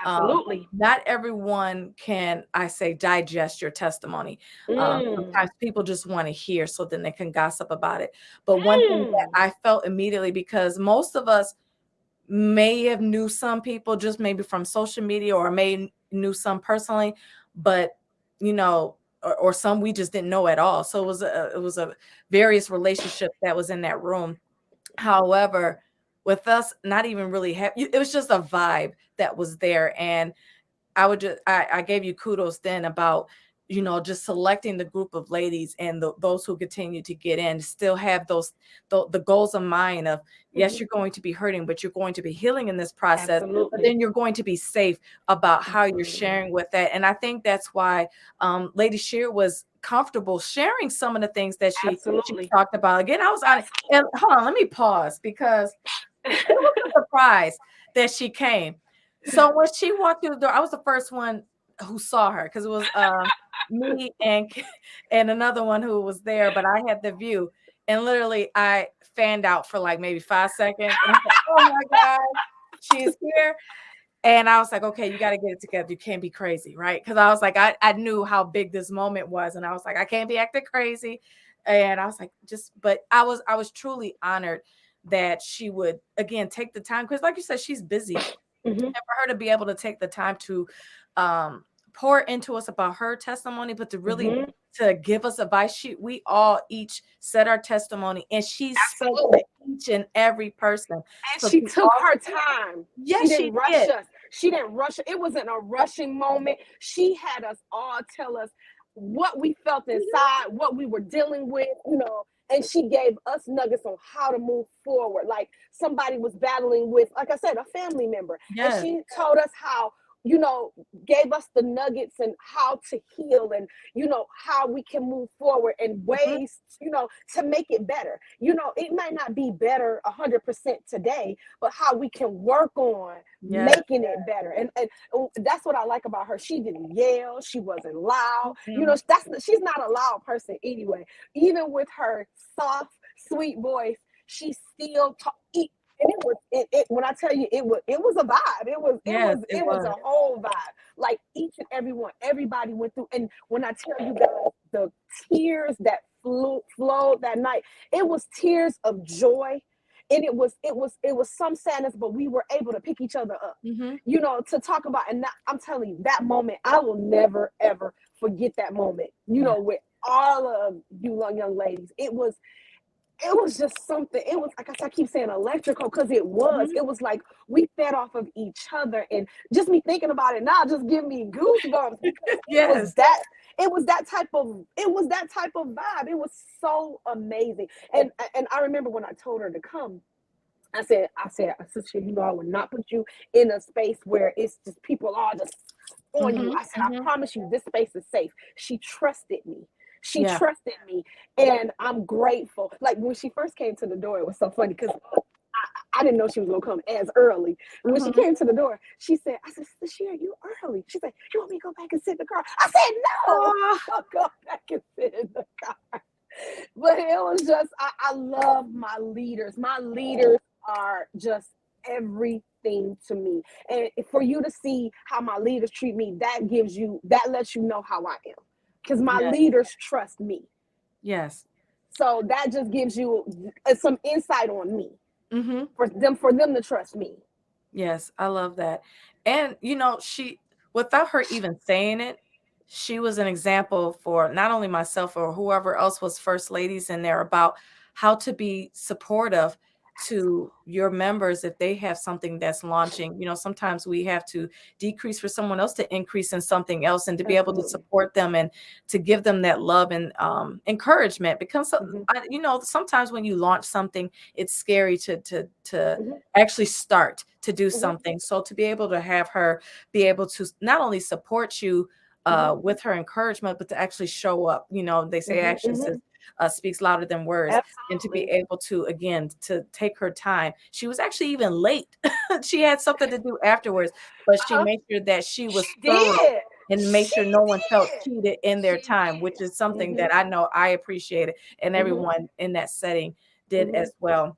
Absolutely. Not everyone can, I say, digest your testimony. Mm. Sometimes people just want to hear so then they can gossip about it. But one thing that Mm. I felt immediately, because most of us may have knew some people just maybe from social media or may knew some personally, but you know, or some we just didn't know at all. So it was a various relationship that was in that room. However, with us not even really it was just a vibe that was there. And I gave you kudos then about, just selecting the group of ladies and those who continue to get in still have the goals of mind of, yes, Mhm. you're going to be hurting, but you're going to be healing in this process, but Absolutely. then you're going to be safe about how you're Absolutely. sharing with that. And I think that's why Lady Sheer was comfortable sharing some of the things that she Absolutely. talked about. Again, I was on it. And hold on, let me pause because it was a surprise that she came. So when she walked through the door, I was the first one who saw her because it was me and and another one who was there, but I had the view. And literally I fanned out for like maybe 5 seconds. And I was like, oh my God, she's here. And I was like, okay, you got to get it together. You can't be crazy, right? Because I was like, I knew how big this moment was. And I was like, I can't be acting crazy. And I was like, but I was truly honored that she would again take the time. Because like you said, she's busy. Hmm. And for her to be able to take the time to pour into us about her testimony, but to really Hmm. to give us advice. We all each said our testimony, and she spoke to Absolutely. each and every person. And So she to took all, her time. She yes, didn't she rush did. us. She didn't rush. It wasn't a rushing moment. She had us all tell us what we felt inside, what we were dealing with, and she gave us nuggets on how to move forward. Like somebody was battling with, like I said, a family member. And Yes. she told us how, you know, gave us the nuggets and how to heal and, how we can move forward and Mhm. ways, to make it better. It might not be better 100% today, but how we can work on Yes. making it better. And that's what I like about her. She didn't yell. She wasn't loud. Mhm. She's not a loud person anyway. Even with her soft, sweet voice, she still talk. And when I tell you it was a vibe. It was it Yes, was it it was was. a whole vibe. Like each and every one, everybody went through. And when I tell you guys the tears that flowed that night, it was tears of joy, and it was some sadness, but we were able to pick each other up, Mhm. to talk about. And I'm telling you, that moment, I will never ever forget that moment. Yeah. With all of you young ladies, it was just something. It was, like I keep saying, electrical, because it was. Mhm. It was like we fed off of each other, and just me thinking about it now just give me goosebumps, because it was Yes. that. It was that type of vibe. It was so amazing. And I remember when I told her to come, sister, I would not put you in a space where it's just people all just on you. Mhm. I said, I Mhm. promise you, this space is safe. She trusted me. She Yeah. trusted me, and I'm grateful. Like when she first came to the door, it was so funny because I didn't know she was gonna come as early. And when she Mhm. came to the door, I said, Sashir, you early. She said, you want me to go back and sit in the car? I said, no, Oh, I'll go back and sit in the car. But it was just, I love my leaders. My leaders are just everything to me. And for you to see how my leaders treat me, that lets you know how I am. Because my yes. leaders trust me. Yes. So that just gives you some insight on me, Mhm. for them to trust me. Yes, I love that. And she, without her even saying it, she was an example for not only myself or whoever else was first ladies in there about how to be supportive to your members if they have something that's launching. Sometimes we have to decrease for someone else to increase in something else, and to be able to Absolutely. support them and to give them that love and encouragement. Because Hmm. sometimes when you launch something, it's scary to Hmm. actually start to do Hmm. something. So to be able to have her be able to not only support you Hmm. with her encouragement, but to actually show up. They say Hmm. actions Hmm. speaks louder than words. And to be Absolutely. able to, again, to take her time. She was actually even late. She had something to do afterwards, but she Uh-huh. made sure that she She was thorough did. and make She sure no one felt did. cheated in their She time, which did. is something Mhm. that I know I appreciated and Mhm. everyone in that setting did Mhm. as well.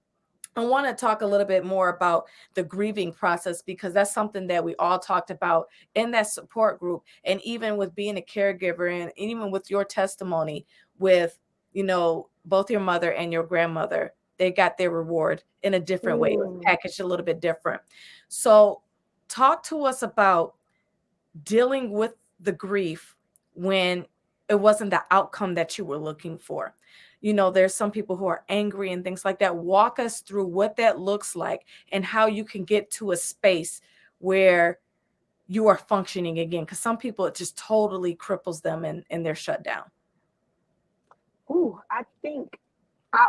I want to talk a little bit more about the grieving process because that's something that we all talked about in that support group. And even with being a caregiver and even with your testimony with, both your mother and your grandmother, they got their reward in a different way. It was Mm. packaged a little bit different. So talk to us about dealing with the grief when it wasn't the outcome that you were looking for. There's some people who are angry and things like that. Walk us through what that looks like and how you can get to a space where you are functioning again. Because some people, it just totally cripples them and they're shut down. Ooh, I think I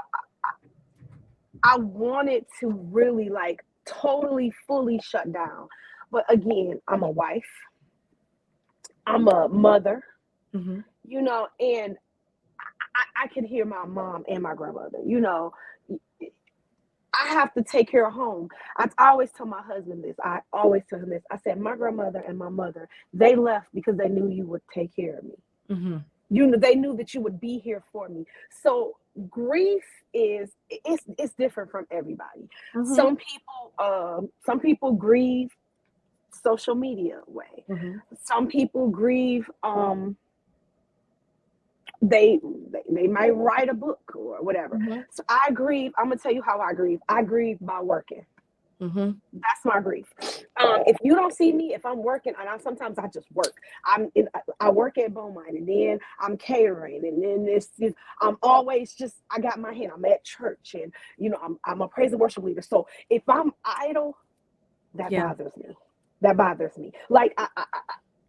I wanted to really like totally fully shut down. But again, I'm a wife, I'm a mother, Mm-hmm. and I could hear my mom and my grandmother, I have to take care of home. I always tell my husband this. I always tell him this. I said, my grandmother and my mother, they left because they knew you would take care of me. Mm-hmm. They knew that you would be here for me. So grief it's different from everybody. Mm-hmm. Some people grieve social media way. Mm-hmm. Some people grieve they they might write a book or whatever. Mm-hmm. So I grieve. I'm gonna tell you how I grieve. I grieve by working. Mm-hmm. That's my grief. If you don't see me, if I'm working, and sometimes I just work. I work at Beaumont, and then I'm catering, and then I'm always just. I got my hand. I'm at church, and I'm a praise and worship leader. So if I'm idle, that Yeah. bothers me. That bothers me. Like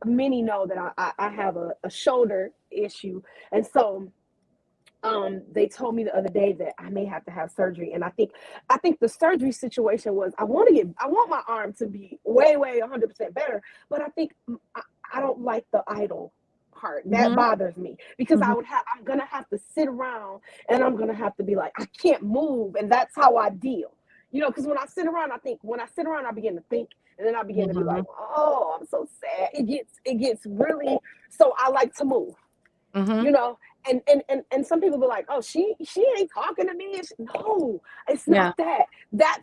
many know that I have a shoulder issue, and so they told me the other day that I may have to have surgery, and I think the surgery situation was I want my arm to be way 100% better, but I think I don't like the idle part that Mm-hmm. bothers me because Mm-hmm. I'm gonna have to sit around and I'm gonna have to be like I can't move, and that's how I deal. Because when I sit around, I begin to think, and then I begin to be Mm-hmm. like, oh, I'm so sad. It gets really. So I like to move, Mm-hmm. you know and some people be like, oh, she ain't talking to me. No, it's not Yeah. that.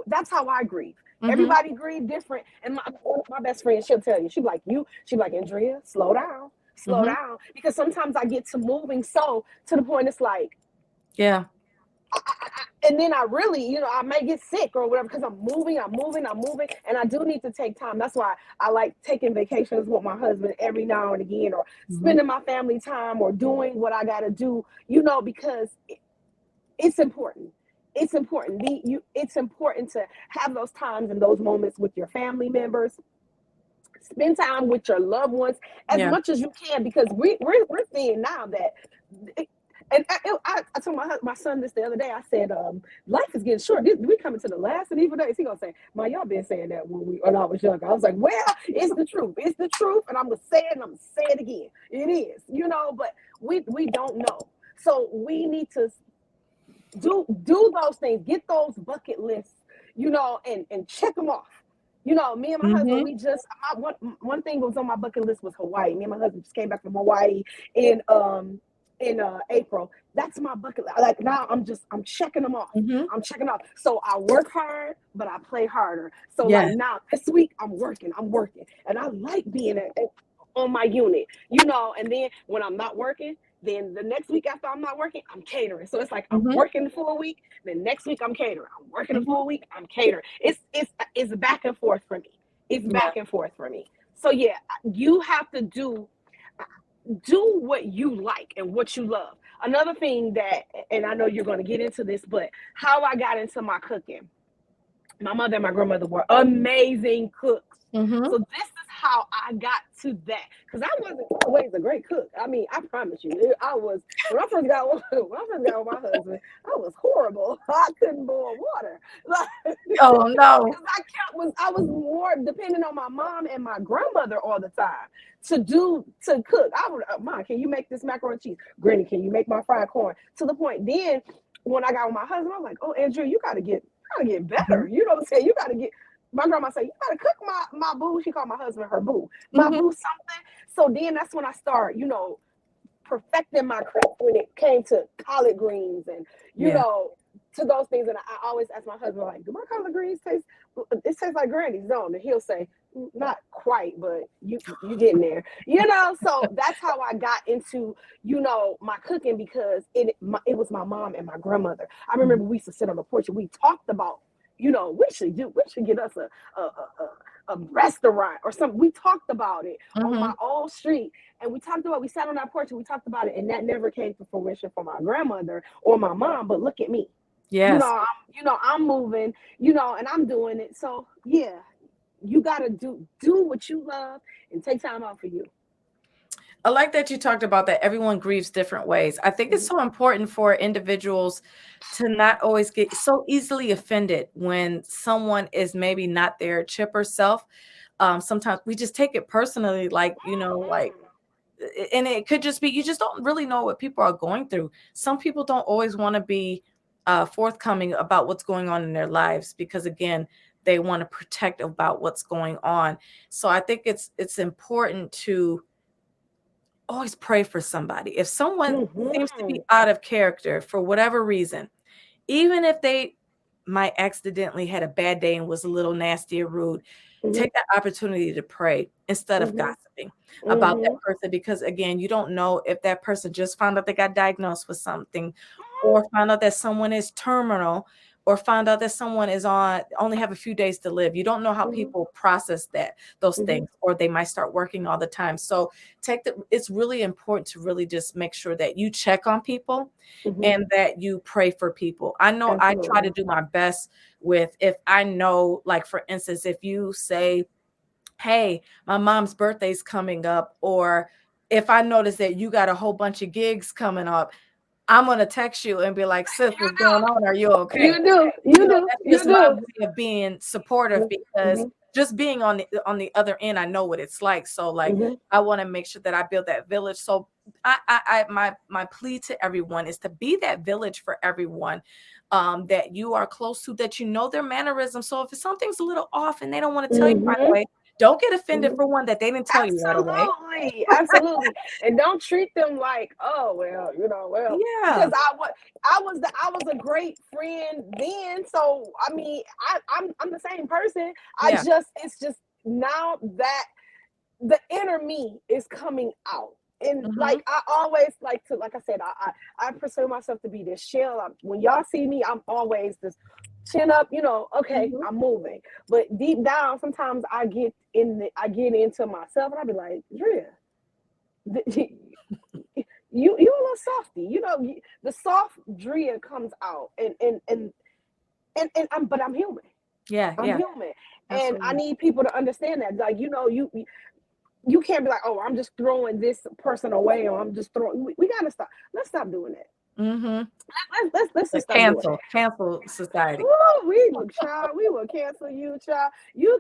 That's how I grieve. Mm-hmm. Everybody grieve different, and one of my best friends, she'll tell you, she be like, Andrea, slow down, slow Mm-hmm. down, because sometimes I get to moving so to the point it's like Yeah. and then I really, I may get sick or whatever because I'm moving, and I do need to take time. That's why I like taking vacations with my husband every now and again, or Mm-hmm. spending my family time, or doing what I got to do, because it's important. It's important. It's important to have those times and those moments with your family members. Spend time with your loved ones as Yeah. much as you can, because we're seeing now that and I told my son this the other day. I said, life is getting short. We coming to the last and evil days. He gonna say, "Man, y'all been saying that when I was younger." I was like, "Well, it's the truth. It's the truth, and I'm gonna say it, and I'm gonna say it again. It is, But we don't know, so we need to do those things. Get those bucket lists, and check them off. Me and my husband, Mm-hmm. we just one thing was on my bucket list was Hawaii. Me and my husband just came back from Hawaii in April. That's my bucket list. Like now, I'm checking them off. Mm-hmm. I'm checking off. So I work hard, but I play harder. So like Yeah. now, this week I'm working, and I like being on my unit, And then when I'm not working, then the next week after I'm not working, I'm catering. So it's like I'm Mm-hmm. working the full week. Then next week I'm catering. I'm working the Mm-hmm. full week. I'm catering. It's back and forth for me. It's Yeah. back and forth for me. So yeah, you have to do what you like and what you love. Another thing that, and I know you're going to get into this, but how I got into my cooking. My mother and my grandmother were amazing cooks. Mm-hmm. So this is how I got to that. Because I wasn't always a great cook. I mean, I promise you, I was when I first got with my husband, I was horrible. I couldn't boil water. Oh no. Because I was more dependent on my mom and my grandmother all the time to cook. I would, Mom, can you make this macaroni and cheese? Granny, can you make my fried corn? To the point then when I got with my husband, I was like, oh, Andrew, you gotta get Mm-hmm. better. You know what I'm saying? You gotta get my grandma said, "You gotta cook my boo." She called my husband her boo, my Mhm. boo something. So then that's when I start, perfecting my craft when it came to collard greens and you Yeah. know to those things. And I always ask my husband, like, "Do my collard greens taste? It tastes like Granny's, don't?" And he'll say, "Not quite, but you getting there." So that's how I got into my cooking, because it was my mom and my grandmother. I remember we used to sit on the porch and we talked about, we should get us a restaurant or something. We talked about it on my Mhm. old street, and we sat on that porch and we talked about it, and that never came to fruition for my grandmother or my mom. But look at me, Yes. I'm moving, and I'm doing it. So yeah, you gotta do what you love and take time out for you. I like that you talked about that everyone grieves different ways. I think it's Mhm. so important for individuals to not always get so easily offended when someone is maybe not their chipper self. Sometimes we just take it personally, and it could just be you just don't really know what people are going through. Some people don't always want to be forthcoming about what's going on in their lives because, again, they want to protect about what's going on. So I think it's important to always pray for somebody. If someone seems to be Mhm. out of character for whatever reason, even if they might accidentally had a bad day and was a little nasty or rude, Mhm. take that opportunity to pray instead of Mhm. gossiping about that Mhm. person because, again, you don't know if that person just found out they got diagnosed with something or found out that someone is terminal or found out that someone is on only have a few days to live. You don't know how Mhm. people process those Mhm. things, or they might start working all the time. So it's really important to really just make sure that you check on people Mhm. and that you pray for people. I know I try to Absolutely. do my best with if I know, like for instance, if you say, "Hey, my mom's birthday's coming up," or if I notice that you got a whole bunch of gigs coming up, I'm gonna text you and be like, "Sis, what's going on? Are you okay?" You do. You do. That's You just my do. way of being supportive because Mhm. just being on the other end, I know what it's like. So, like, Mhm. I wanna make sure that I build that village. So my plea to everyone is to be that village for everyone, that you are close to, that you know their mannerisms. So if something's a little off and they don't wanna tell you right Mhm. away, don't get offended Mhm. for one that they didn't tell you right away. Absolutely, absolutely, and don't treat them like, oh well, because Yeah. I was a great friend then. So I mean, I'm the same person. Yeah. It's just now that the inner me is coming out. And Mhm. like I always like to, like I said, I pursue myself to be this shell. When y'all see me, I'm always this chin up. Okay, Mhm. I'm moving, but deep down, sometimes I get into myself, and I be like, Drea, you a little softy. The soft Drea comes out, and but I'm human. Yeah, I'm yeah, human, and I absolutely. need people to understand that. Like, you can't be like, oh, I'm just throwing this person away, or I'm just throwing. We gotta stop. Let's stop doing that. Mhm. Let's The just stop doing that. cancel society. Oh, we will cancel you, child. You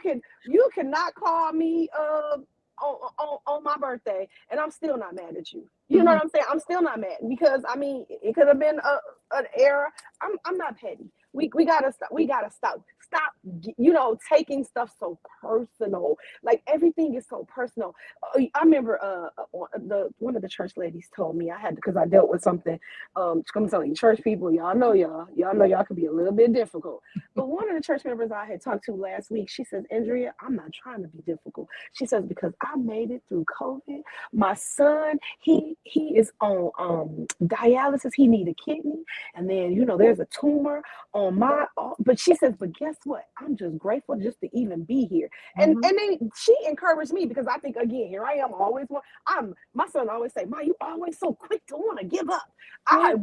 cannot call me on my birthday, and I'm still not mad at you. You know Mhm. what I'm saying? I'm still not mad, because I mean it could have been an error. I'm not petty. We gotta stop. We gotta stop. Taking stuff so personal. Like, everything is so personal. I remember the one of the church ladies told me, I had, because I dealt with something. I'm telling you, church people, y'all know y'all could be a little bit difficult. But one of the church members I had talked to last week, she says, Andrea, I'm not trying to be difficult. She says, because I made it through COVID. My son, he is on dialysis. He need a kidney, and then there's a tumor on my. But she says, but guess what? I'm just grateful just to even be here. Mhm. And then she encouraged me, because I think, again, here I am, always one. My son always say, Ma, you always so quick to want to give up. Yeah.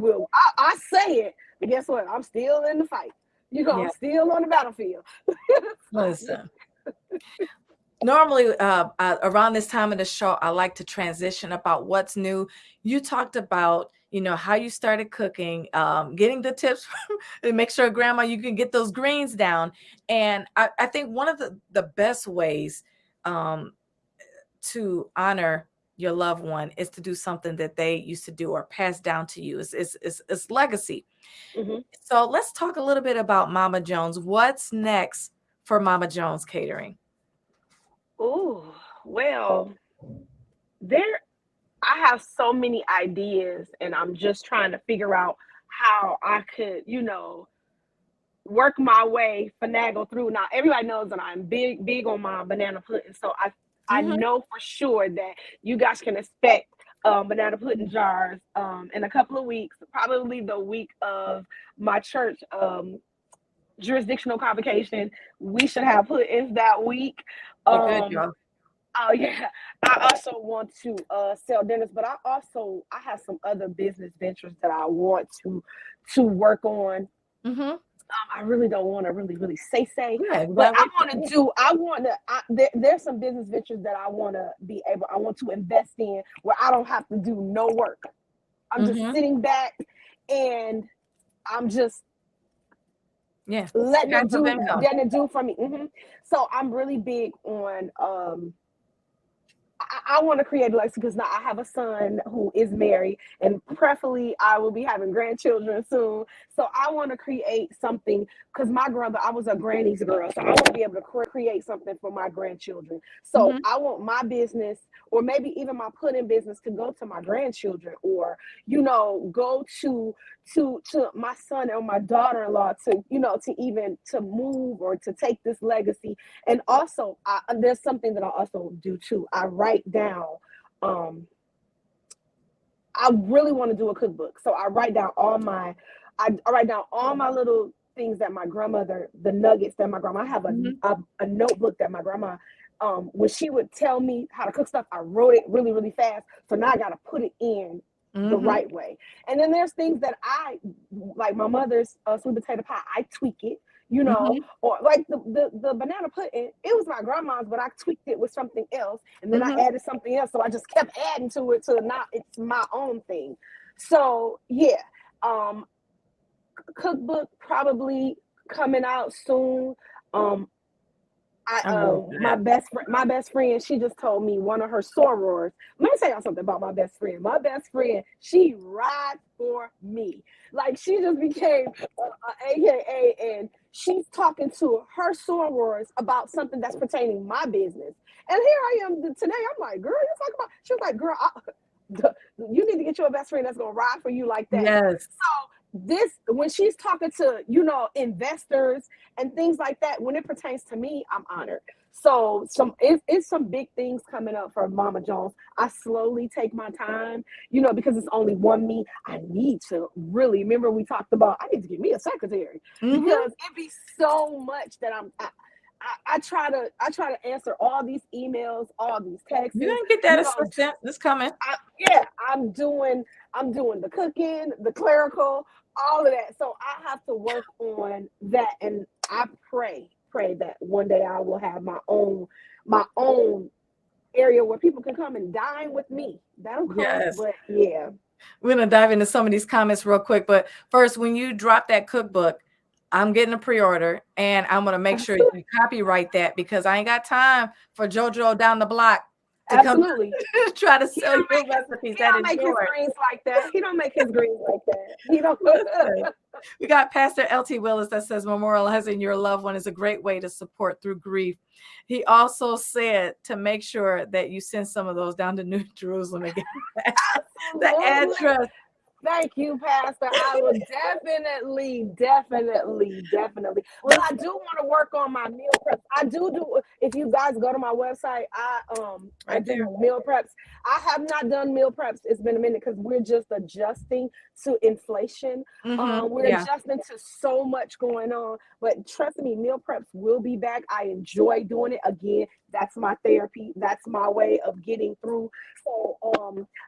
I say it, but guess what? I'm still in the fight. Yeah. I'm still on the battlefield. So, Listen. Normally, around this time of the show, I like to transition about what's new. You talked about, how you started cooking, getting the tips to make sure, Grandma, you can get those greens down. And I think one of the best ways um, to honor your loved one is to do something that they used to do or pass down to you. It's legacy. mhm. So let's talk a little bit about Mama Jones. What's next for Mama Jones Catering? Oh, well, there I have so many ideas, and I'm just trying to figure out how I could, work my way, finagle through. Now, everybody knows that I'm big on my banana pudding, so I Mm-hmm. know for sure that you guys can expect banana pudding jars in a couple of weeks, probably the week of my church jurisdictional convocation. We should have puddings that week. Oh, good, Um, y'all. Oh yeah, I also want to sell dinners, but I have some other business ventures that I want to work on. Mm-hmm. I really don't want to really say, Yeah, but glad I we. want to do. I want to. There's some business ventures that I want to be able. I want to invest in where I don't have to do no work. I'm just Mm-hmm. sitting back and I'm just Yeah, letting it kinds of do income. letting it do for me. So I'm really big on I want to create a legacy because now I have a son who is married, and preferably I will be having grandchildren soon. So I want to create something because my grandmother, I was a granny's girl, so I want to be able to create something for my grandchildren. So Mm-hmm. I want my business, or maybe even my pudding business, to go to my grandchildren, or go to my son or my daughter-in-law to to even to move or to take this legacy. And also, there's something that I also do too. I write down. Um, I really want to do a cookbook, so I write down I write down all my little things that my grandmother, the nuggets that my grandma. I have Mm-hmm. a notebook that my grandma, when she would tell me how to cook stuff, I wrote it really really fast. So now I got to put it in the Mm-hmm. right way. And then there's things that I like. My mother's sweet potato pie, I tweak it, Mm-hmm. or like the banana pudding. It was my grandma's, but I tweaked it with something else, and then I Mm-hmm. added something else. So I just kept adding to it, so now it's my own thing. So yeah, um, cookbook probably coming out soon. Um, I I'm ready for that. my best friend, she just told me one of her sorors. Let me tell y'all something about my best friend. My best friend, she rides for me. Like she just became a AKA, and she's talking to her sorors about something that's pertaining to my business. And here I am today. I'm like, girl, you talking about? She was like, girl, you need to get your best friend that's gonna ride for you like that. Yes. So this, when she's talking to investors and things like that, when it pertains to me, I'm honored. So it's some big things coming up for Mama Jones. I slowly take my time, because it's only one me. I need to really remember, we talked about I need to get me a secretary, Mm-hmm. because it be so much that I try to answer all these emails, all these texts, You're gonna get that assistant. It's coming. yeah, I'm doing the cooking, the clerical, all of that. So I have to work on that, and I pray that one day I will have my own area where people can come and dine with me. That'll come, Yes. but yeah. We're gonna dive into some of these comments real quick, but first, when you drop that cookbook, I'm getting a pre-order, and I'm gonna make sure you copyright that because I ain't got time for JoJo down the block to come Absolutely. try to He sell don't your make his recipes. he That don't is make his yours. greens like that. He don't make his greens like that. He don't. Listen, we got Pastor LT Willis that says memorializing your loved one is a great way to support through grief. He also said to make sure that you send some of those down to New Jerusalem again. The Absolutely. address. Thank you, Pastor. I will definitely. But I do want to work on my meal preps. I do. If you guys go to my website, I Right there. do meal preps. I have not done meal preps. It's been a minute because we're just adjusting to inflation. Mm-hmm. We're Yeah. adjusting to so much going on. But trust me, meal preps will be back. I enjoy doing it again. That's my therapy. That's my way of getting through. So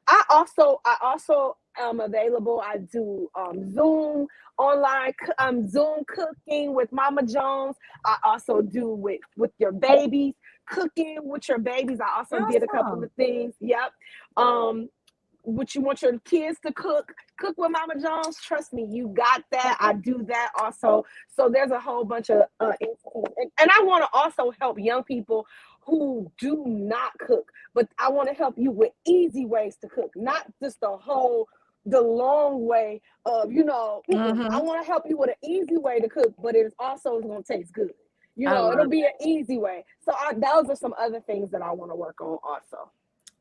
I also am available. I do Zoom online, Zoom cooking with Mama Jones. I also do with your babies, cooking with your babies. I also did a couple Awesome. of things. Yep. Um, what you want your kids to cook with Mama Jones? Trust me, you got that. I do that also. So there's a whole bunch of entities, and I want to also help young people who do not cook, but I want to help you with easy ways to cook, not just the long way of I Mm-hmm. want to help you with an easy way to cook, but it also is going to taste good. You I know, it'll love be an it. easy way. So those are some other things that I want to work on also.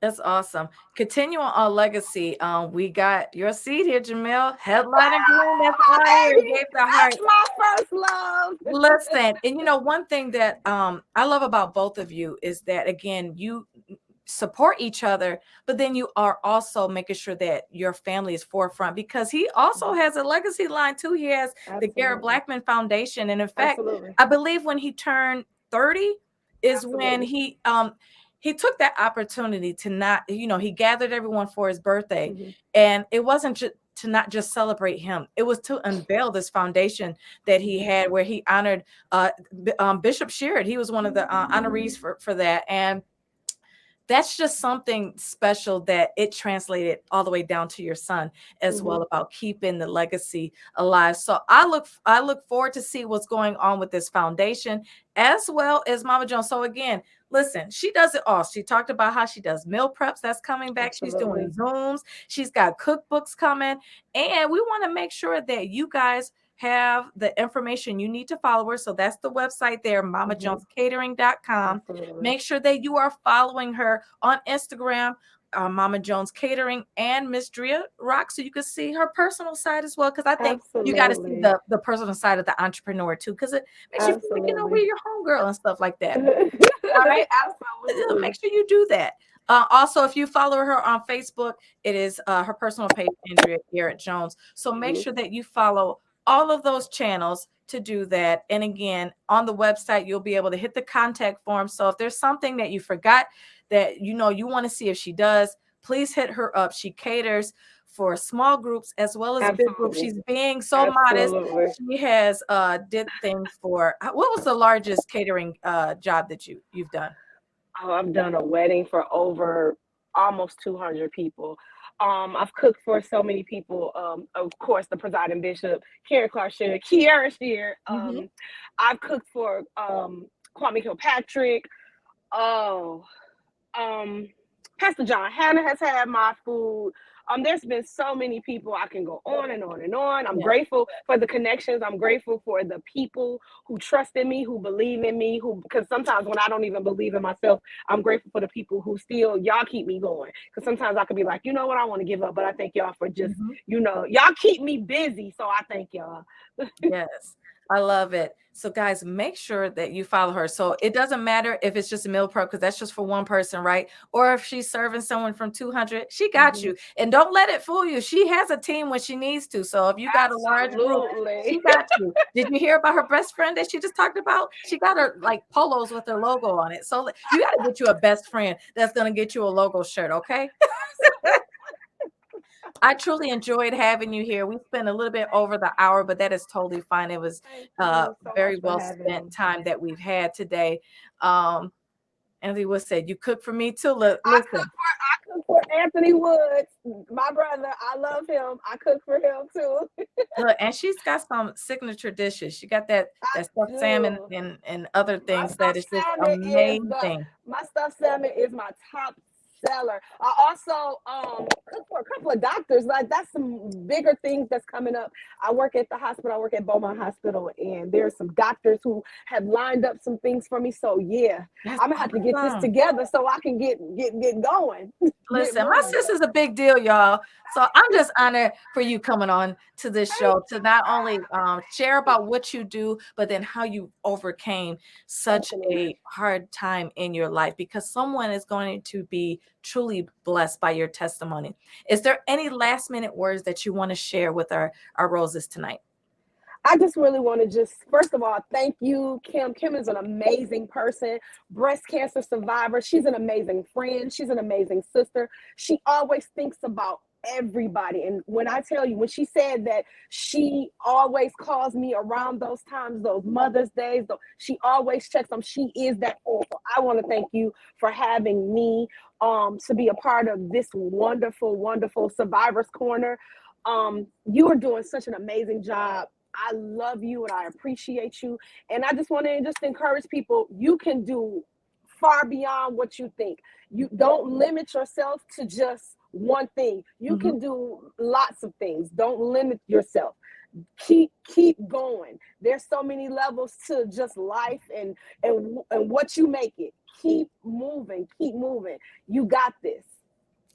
That's awesome. Continuing on legacy, we got your seat here, Jamil. Headline and green. That's on here. Baby, Gave the heart. that's my first love. Listen, and one thing that I love about both of you is that again, you support each other, but then you are also making sure that your family is forefront because he also has a legacy line too. He has the Garrett Absolutely. Blackman Foundation. And in fact, Absolutely. I believe when he turned 30 is when Absolutely. he took that opportunity to not, he gathered everyone for his birthday. Hmm. And it wasn't to not just celebrate him. It was to unveil this foundation that he Hmm. had where he honored Bishop Sheard. He was one of the honorees for that. And that's just something special that it translated all the way down to your son as Hmm. well about keeping the legacy alive. So I look forward to see what's going on with this foundation as well as Mama Jones. So again, listen, she does it all. She talked about how she does meal preps. That's coming back. She's doing Absolutely. Zooms. She's got cookbooks coming. And we want to make sure that you guys have the information you need to follow her. So that's the website there, Hmm. mamajonescatering.com. Absolutely. Make sure that you are following her on Instagram, Mama Jones Catering and Miss Drea Rock, so you can see her personal side as well. Because I think you got to see Absolutely. the personal side of the entrepreneur too, because it makes you feel like we're Absolutely. your homegirl and stuff like that. All right, make Absolutely. sure you do that. Also, if you follow her on Facebook, it is her personal page, Andria Garrett-Jones. So make Mhm. sure that you follow all of those channels to do that. And again, on the website, you'll be able to hit the contact form. So if there's something that you forgot that you want to see if she does, please hit her up. She caters for small groups as well as big groups. Absolutely. She's being so modest. Absolutely. She has did things for what was the largest catering job that you've done? Oh, I've done a wedding for over almost 200 people. I've cooked for so many people. Of course, the presiding bishop, Karen Clark Sheard, Kiara Sheard. Hmm. I've cooked for Kwame Kilpatrick. Oh, um, Pastor John Hannah has had my food. There's been so many people. I can go on and on and on. I'm Yeah. grateful for the connections. I'm grateful for the people who trust in me, who believe in me, who because sometimes when I don't even believe in myself, I'm grateful for the people who still y'all keep me going. Because sometimes I could be like, you know what, I want to give up, but I thank y'all for just, Hmm. y'all keep me busy. So I thank y'all. Yes, I love it. So, guys, make sure that you follow her. So, it doesn't matter if it's just a meal prep because that's just for one person, right? Or if she's serving someone from 200, she got Mhm. you. And don't let it fool you. She has a team when she needs to. So, if you got a large group, Absolutely. she got you. Did you hear about her best friend that she just talked about? She got her like polos with her logo on it. So, you got to get you a best friend that's going to get you a logo shirt, okay? I truly enjoyed having you here. We spent a little bit over the hour, but that is totally fine. It was Thank you so much very for well having spent me. time that we've had today. Anthony Wood said, "You cook for me too." Listen, I cook for Anthony Woods, my brother. I love him. I cook for him too. look, and she's got some signature dishes. She got that stuffed salmon Do. and other My things that stuffed is just salmon is amazing. my stuffed salmon is my top seller. I also cook for a couple of doctors. Like that's some bigger things that's coming up. I work at the hospital. I work at Beaumont Hospital, and there's some doctors who have lined up some things for me. So yeah, That's I'm gonna have to get this awesome. together so I can get going, get Listen, my moving. sister's a big deal, y'all. So I'm just honored for you coming on to this Thank show to not only share about what you do, but then how you overcame you. such Absolutely. a hard time in your life because someone is going to be truly blessed by your testimony. Is there any last minute words that you want to share with our roses tonight? I just really want to just, first of all, thank you, Kim. Kim is an amazing person, breast cancer survivor. She's an amazing friend. She's an amazing sister. She always thinks about everybody. And when I tell you, when she said that she always calls me around those times, those Mother's Days, she always checks them. She is that awful. I want to thank you for having me to be a part of this wonderful, wonderful Survivors Corner. You are doing such an amazing job. I love you and I appreciate you. And I just want to just encourage people, you can do far beyond what you think. You don't limit yourself to just one thing. You Mhm. can do lots of things. Don't limit yourself. Keep going. There's so many levels to just life, and what you make it. Keep moving, keep moving. You got this.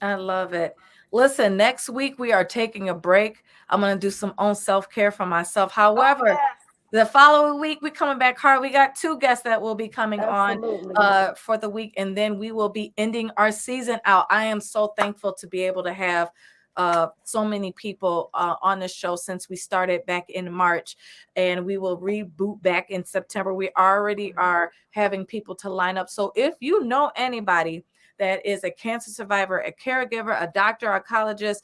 I love it. Listen, next week we are taking a break. I'm going to do some own self-care for myself. Oh However, yes, the following week we coming back hard. We got 2 guests that will be coming on absolutely. for the week, and then we will be ending our season out. I am so thankful to be able to have so many people on the show since we started back in March, and we will reboot back in September. We already are having people to line up. So if you know anybody that is a cancer survivor, a caregiver, a doctor, a oncologist,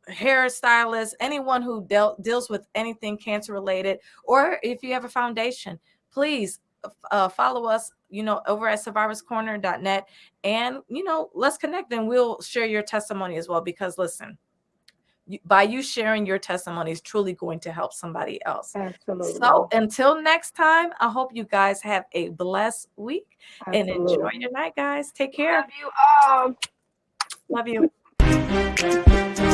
hairstylist, anyone who deals with anything cancer related, or if you have a foundation, please follow us, over at survivorscorner.net, and let's connect, and we'll share your testimony as well, because listen, by you sharing your testimony is truly going to help somebody else. Absolutely. So until next time, I hope you guys have a blessed week and enjoy Absolutely. your night, guys. Take care. Love you all. Love you.